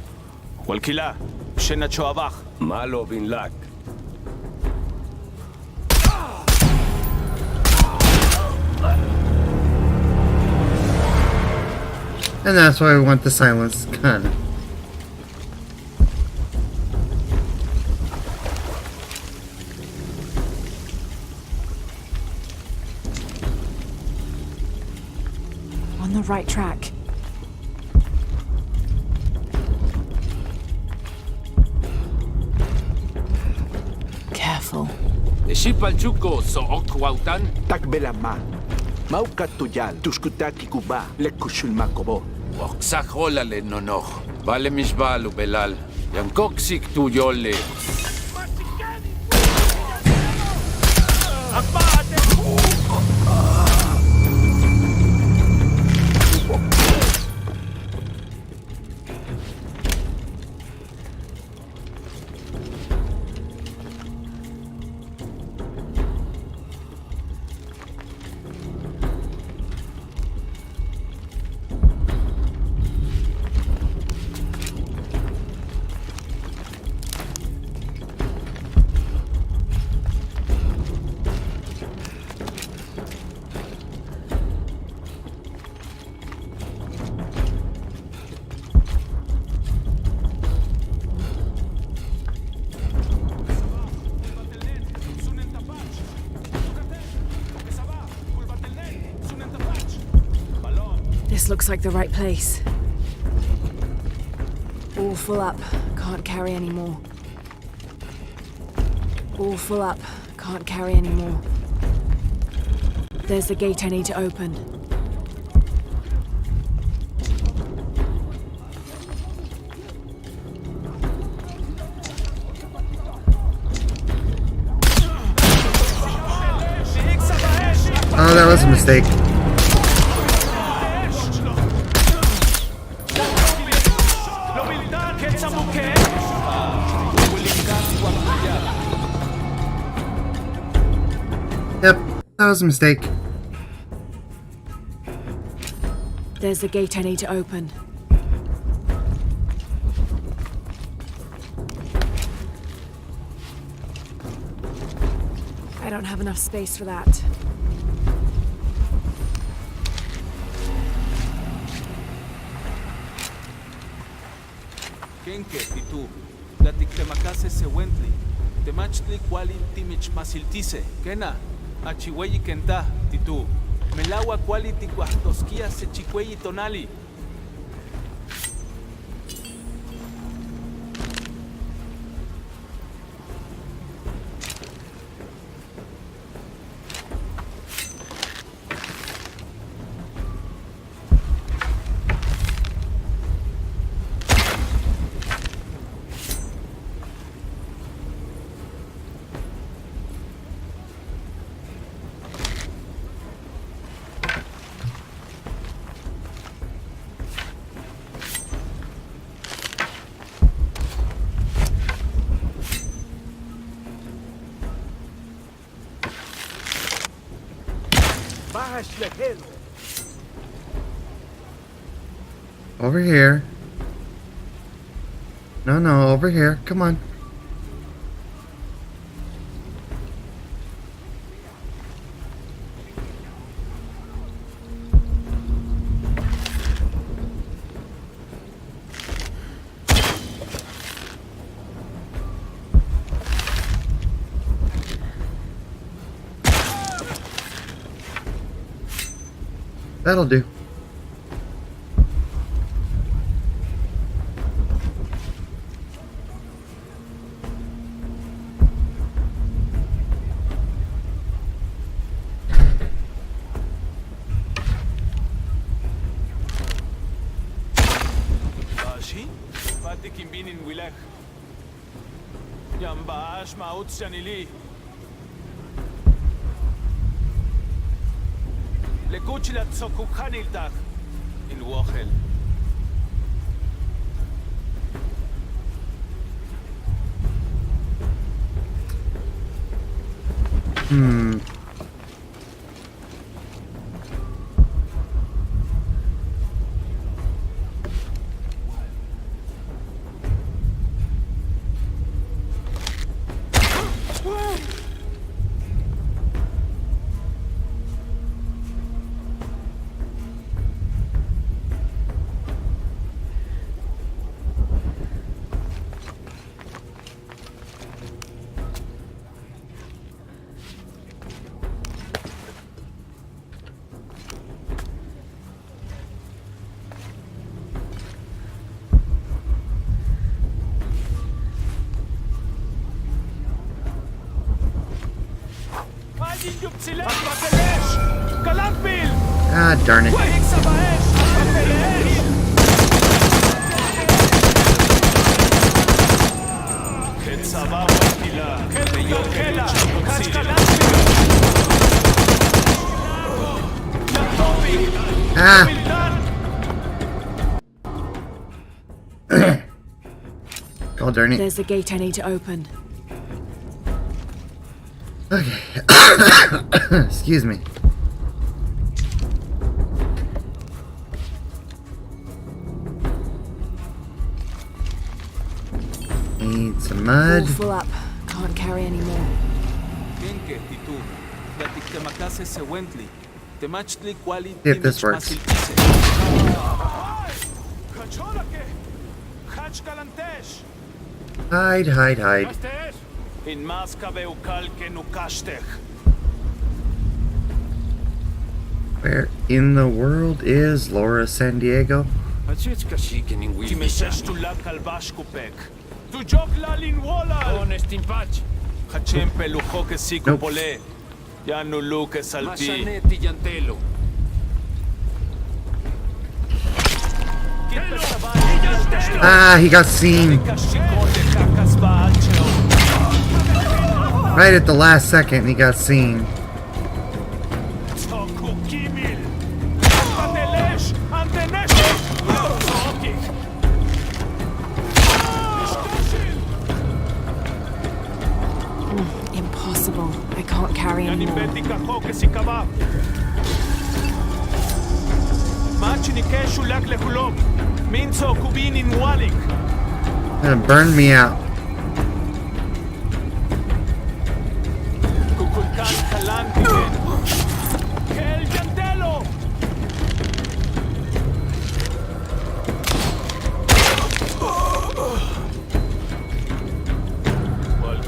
Walkila, Shena Choabach. Malo bin Lak. And that's why we want the silenced gun. On the right track. Careful. Shipalchuko so okwautan. Takbelama. Maukatuyal, tuskutaki kuba, lekushulmakobo. Oksakhola le nonoch. Vale misbalu belal. Yankoksik tuyole. This looks like the right place. All full up. Can't carry any more. All full up. Can't carry any more. There's the gate I need to open. Oh, that was a mistake. Yep, that was a mistake. There's the gate I need to open. I don't have enough space for that. Kenke, titu, datik temakase se wentli, temachli kwali timich masiltise, kena, achiweyi kenta, titu, melawa kwali tikuahtoskia se chikweyi tonali. Over here. No, over here. Come on. That'll do. Bashi? Pati kimbinin wilek. Yambaash maut sanili. Lekuchila tsokukhaniltag. In Wochel. Ah, darn it. Ah! Oh, darn it. There's the gate I need to open. Okay. Excuse me. Need some mud. All full up. Can't carry any more. Kenke, titu, datik temakase se wentli. Temachli kwali See if this works. Hide, hide, hide. In maska beukal ke nukashtech. Where in the world is Laura San Diego? Ah, he got seen. Right at the last second, he got seen. Impossible. I can't carry anymore. It burned me out.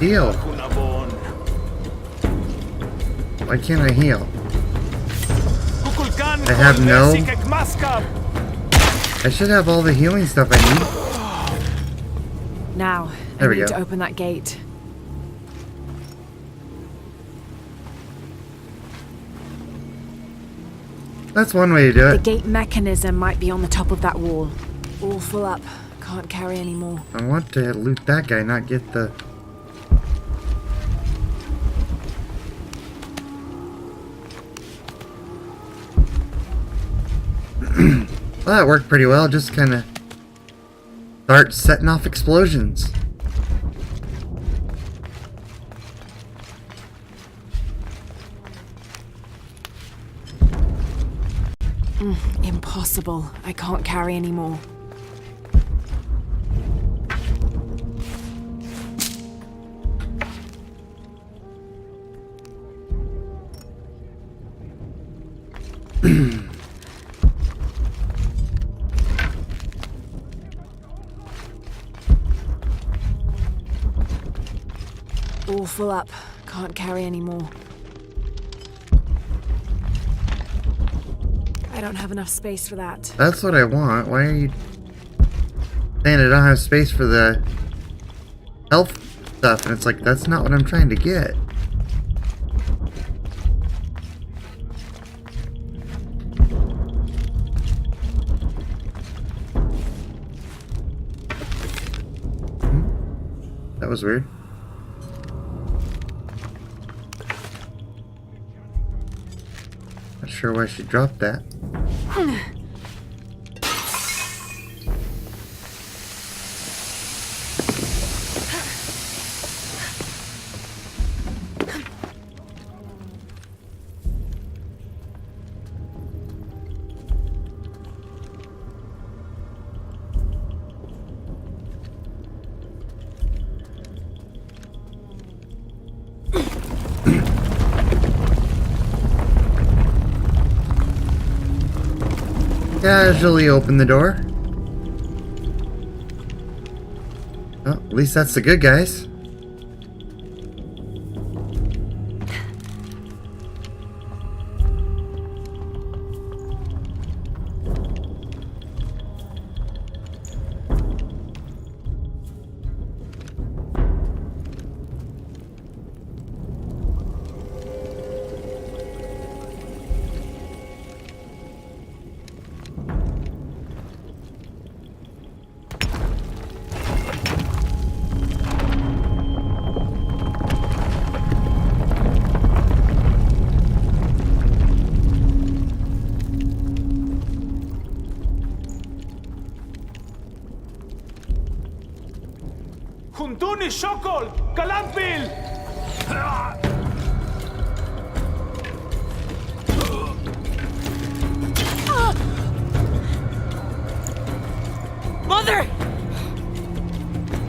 Heal. Why can't I heal? I have no... I should have all the healing stuff I need. Now, There I we need go. to open that gate. That's one way to do The it. gate mechanism might be on the top of that wall. All full up. Can't carry anymore. I want to loot that guy, not get the... Well, that worked pretty well. Just kind of start setting off explosions. Impossible. I can't carry anymore. All full up. Can't carry anymore. I don't have enough space for that. That's what I want. Why are you saying I don't have space for the health stuff? And it's like, that's not what I'm trying to get. That was weird. Not sure why she dropped that. Casually open the door. Well, at least that's the good guys. Huntuni Shokol! Kalanpil! Mother!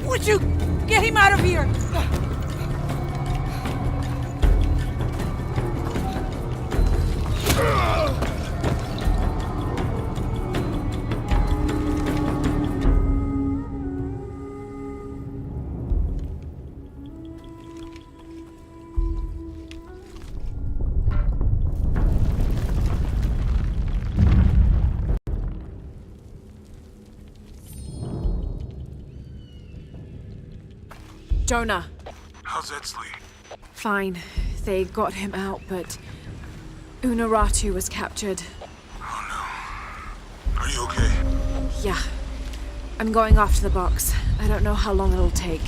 Would you get him out of here? Jonah. How's Etsley? Fine. They got him out, but Unuratu was captured. Are you okay? Yeah. I'm going after the box. I don't know how long it'll take.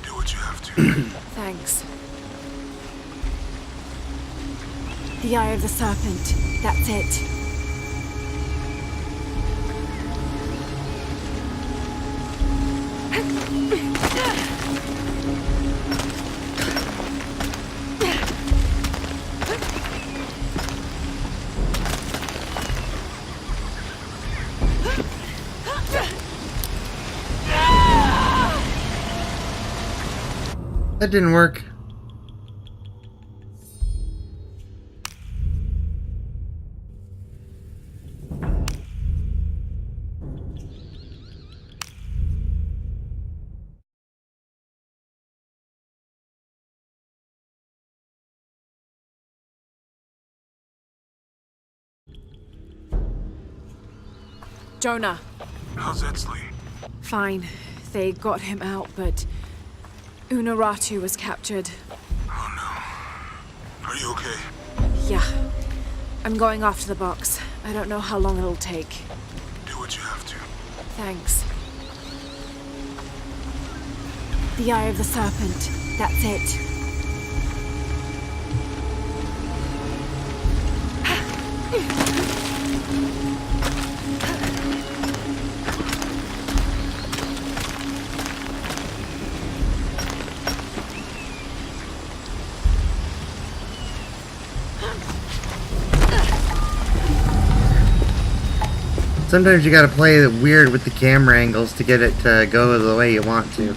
Do what you have to. Thanks. The Eye of the Serpent. That's it. That didn't work. Jonah. How's Etsley? Fine. They got him out, but Unuratu was captured. Oh no. Are you okay? Yeah. I'm going after the box. I don't know how long it'll take. Do what you have to. Thanks. The Eye of the Serpent. That's it. Sometimes you gotta play it weird with the camera angles to get it to go the way you want to.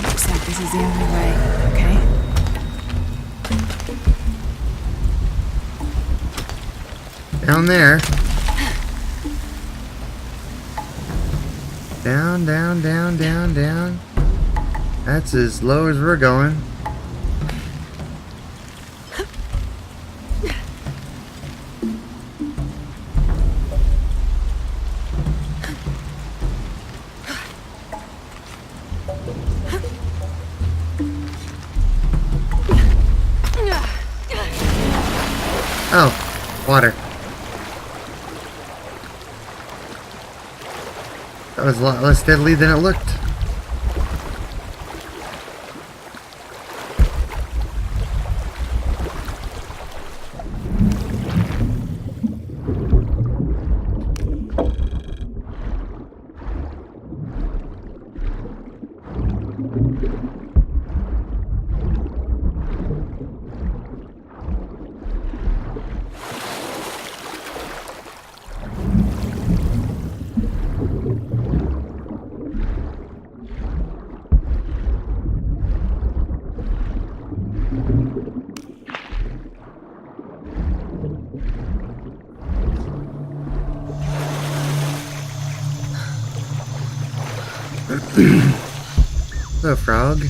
Looks like this is the only way, okay? Down there. Down, down, down, down, down. That's as low as we're going. Oh, water. That was a lot less deadly than it looked. Hello, frog.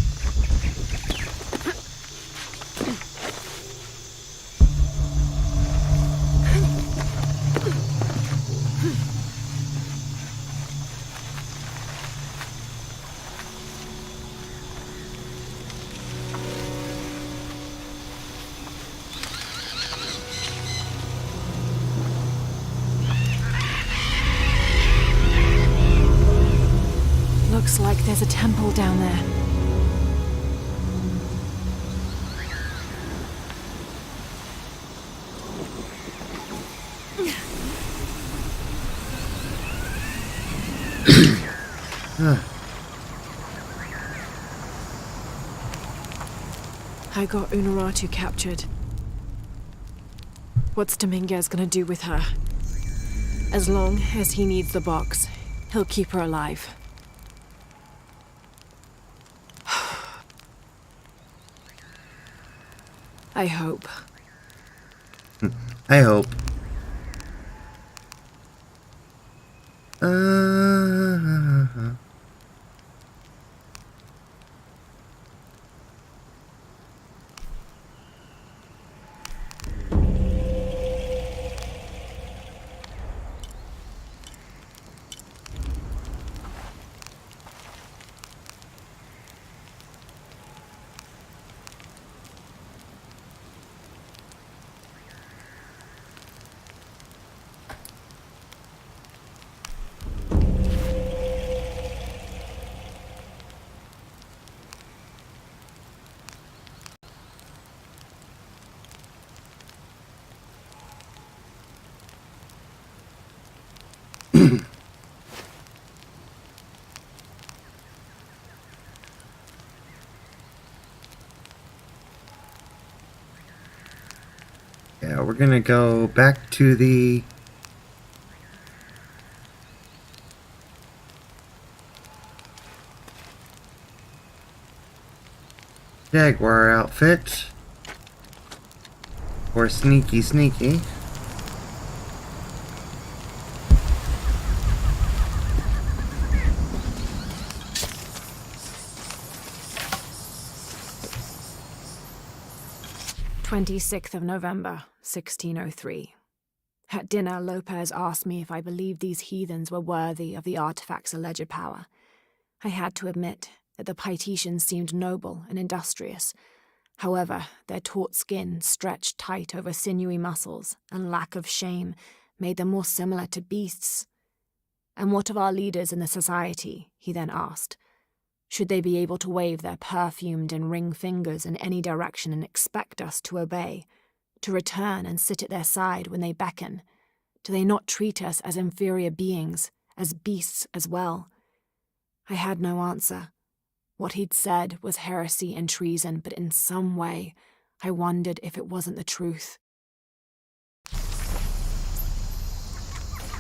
Looks like there's a temple down there. I got Unuratu captured. What's Dominguez gonna do with her? As long as he needs the box, he'll keep her alive. I hope. I hope. Yeah, we're gonna go back to the Jaguar outfit. Or sneaky sneaky. November 1603. At dinner, Lopez asked me if I believed these heathens were worthy of the artifact's alleged power. I had to admit that the Paititians seemed noble and industrious. However, their taut skin, stretched tight over sinewy muscles, and lack of shame made them more similar to beasts. And what of our leaders in the society? He then asked. Should they be able to wave their perfumed and ring fingers in any direction and expect us to obey, to return and sit at their side when they beckon? Do they not treat us as inferior beings, as beasts as well? I had no answer. What he'd said was heresy and treason, but in some way, I wondered if it wasn't the truth.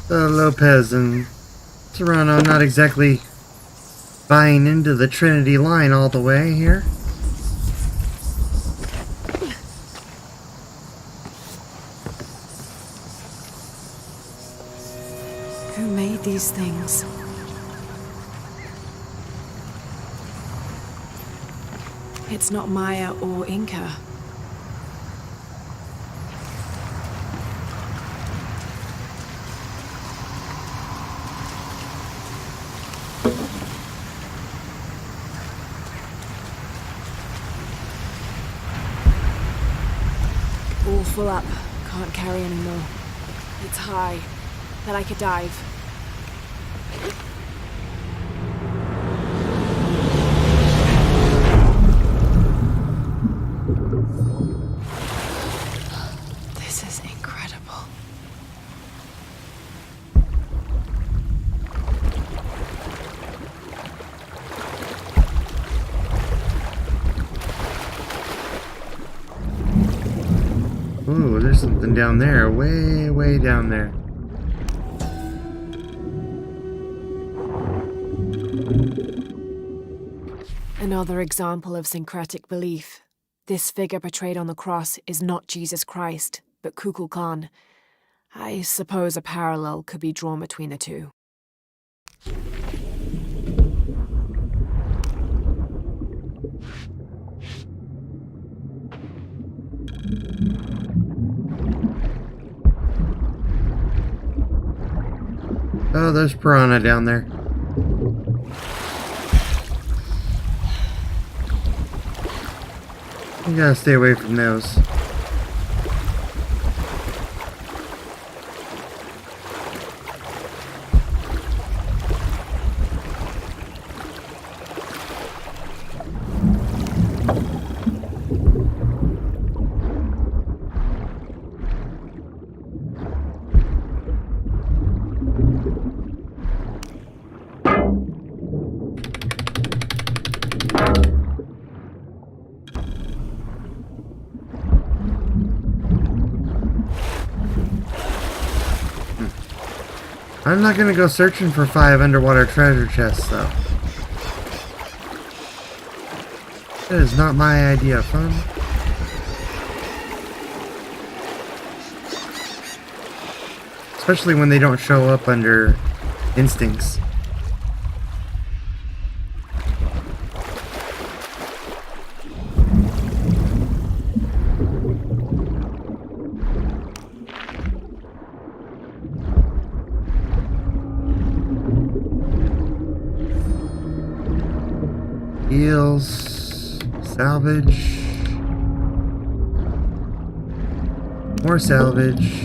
Lopez and Serrano not exactly buying into the Trinity line all the way here. Who made these things? It's not Maya or Inca. All full up. Can't carry anymore. It's high. Bet I could dive. This is incredible. Ooh, there's something down there. Way, way down there. Another example of syncretic belief. This figure portrayed on the cross is not Jesus Christ, but Kukulkan. I suppose a parallel could be drawn between the two. Oh, there's piranha down there. You gotta stay away from those. I'm not gonna go searching for 5 underwater treasure chests, though. That is not my idea of fun. Especially when they don't show up under instincts. Eels, salvage, more salvage.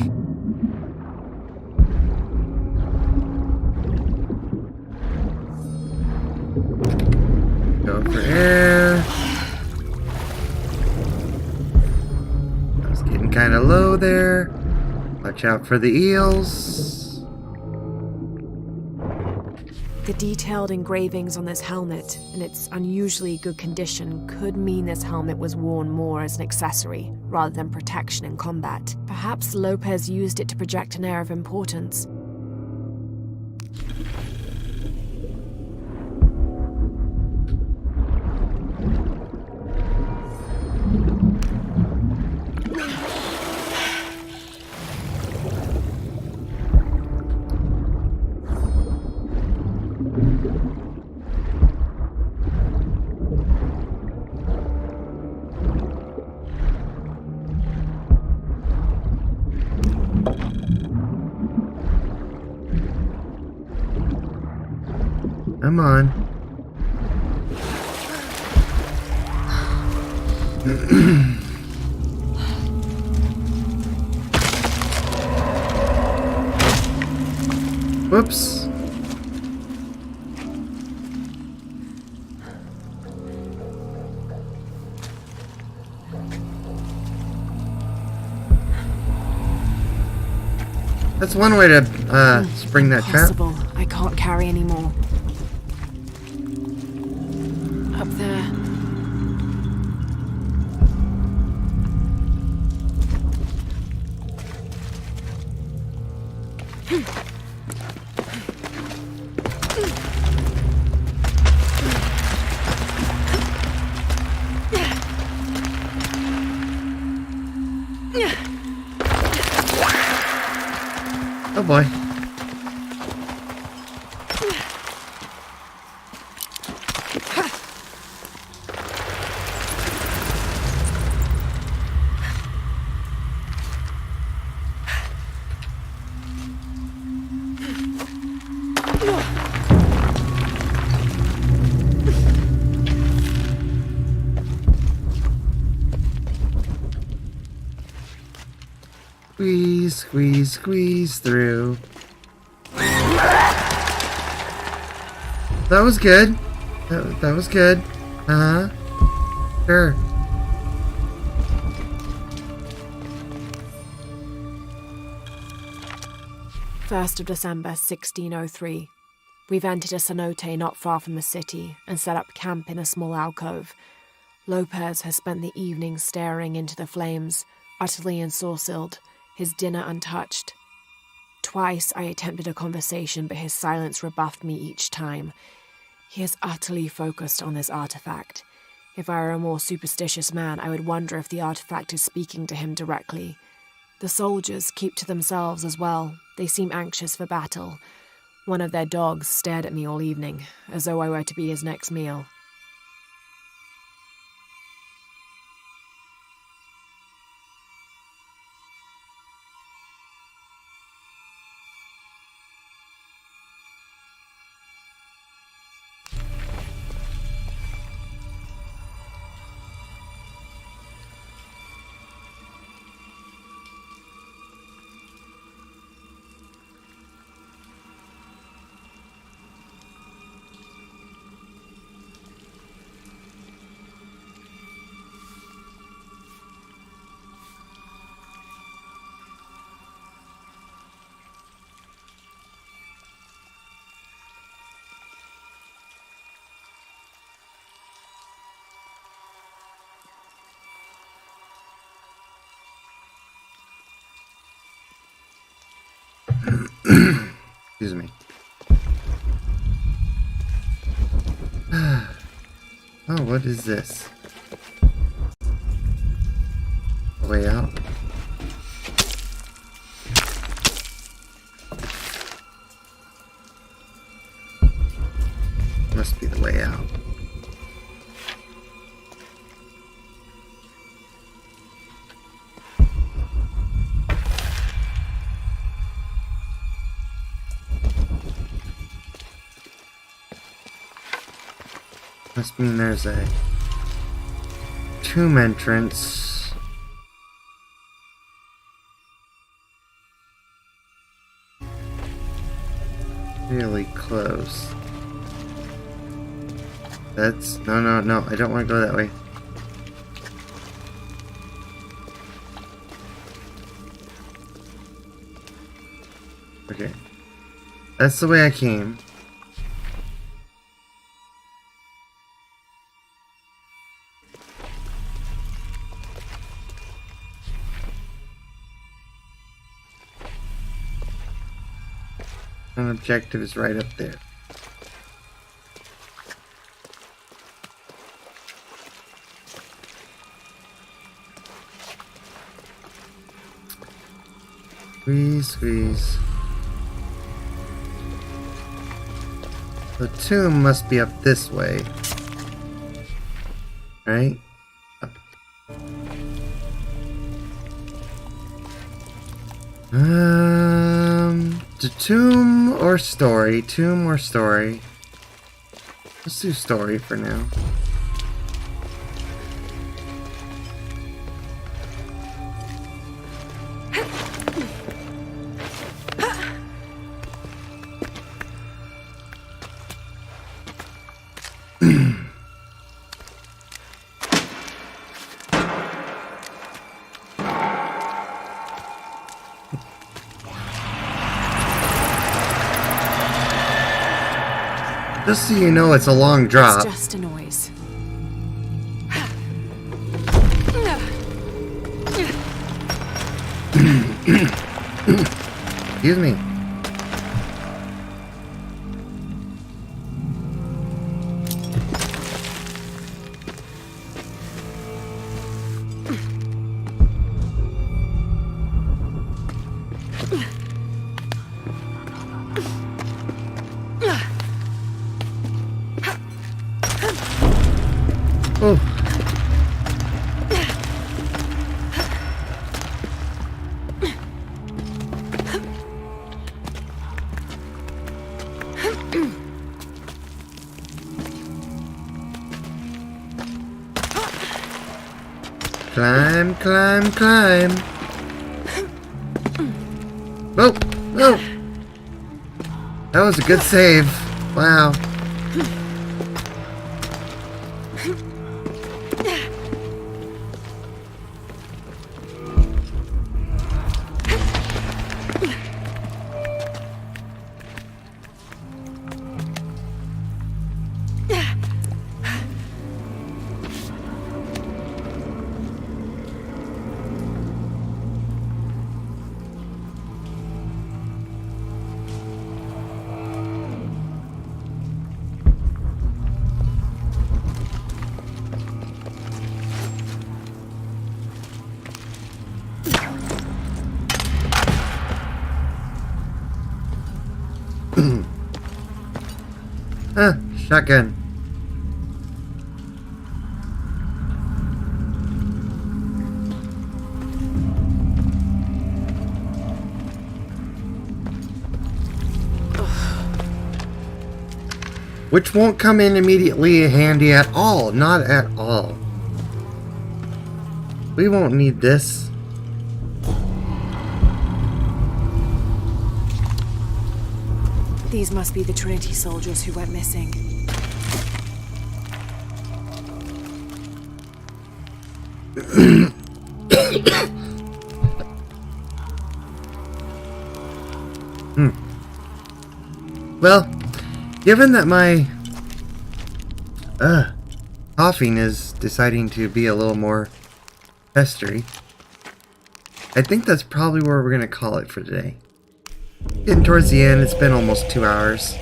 Go for air. I was getting kind of low there. Watch out for the eels. The detailed engravings on this helmet and its unusually good condition could mean this helmet was worn more as an accessory rather than protection in combat. Perhaps Lopez used it to project an air of importance. Come on. Whoops. That's one way to spring that trap. Impossible. I can't carry anymore. Up there. Oh boy. Squeeze, squeeze, squeeze through. That was good. That was good. Uh-huh. Sure. First of December, 1603. We've entered a cenote not far from the city and set up camp in a small alcove. Lopez has spent the evening staring into the flames, utterly ensorcelled, his dinner untouched. Twice I attempted a conversation, but his silence rebuffed me each time. He is utterly focused on this artifact. If I were a more superstitious man, I would wonder if the artifact is speaking to him directly. The soldiers keep to themselves as well. They seem anxious for battle. One of their dogs stared at me all evening, as though I were to be his next meal. Excuse me. Oh, what is this? Way out. Must be the way out. Must mean there's a tomb entrance. Really close. That's... No. I don't want to go that way. Okay. That's the way I came. An objective is right up there. Squeeze. The tomb must be up this way. Right? Up. The tomb or story? Tomb or story? Let's do story for now. Just so you know, it's a long drop. It's just a noise. Excuse me. Oh. Climb. Oh, no. That was a good save. Wow. Shotgun. Which won't come in immediately handy at all. Not at all. We won't need this. These must be the Trinity soldiers who went missing. Well, given that my coughing is deciding to be a little more pestery, I think that's probably where we're going to call it for today. Getting towards the end, it's been almost 2 hours.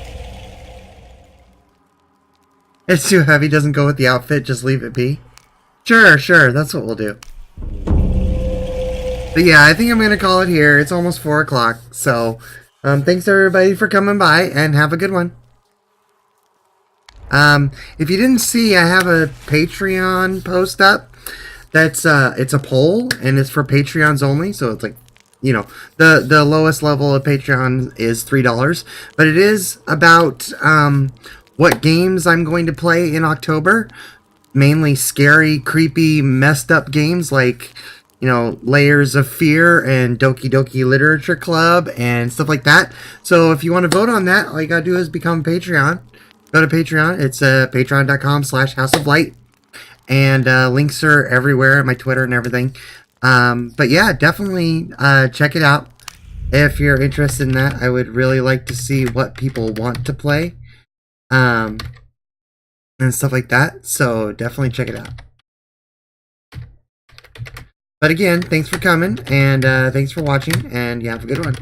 It's too heavy, doesn't go with the outfit, just leave it be. Sure, that's what we'll do. But yeah, I think I'm going to call it here. It's almost 4 o'clock, so thanks everybody for coming by, and have a good one. If you didn't see, I have a Patreon post up. That's it's a poll, and it's for Patreons only, so it's like, you know, the lowest level of Patreon is $3, but it is about what games I'm going to play in October. Mainly scary, creepy, messed up games like, you know, Layers of Fear and Doki Doki Literature Club and stuff like that. So if you want to vote on that, all you gotta do is become a Patreon. Go to Patreon. It's patreon.com/houseoflight. And links are everywhere, my Twitter and everything. But yeah, definitely check it out. If you're interested in that, I would really like to see what people want to play. And stuff like that. So definitely check it out. But again, thanks for coming, and thanks for watching, and you have a good one.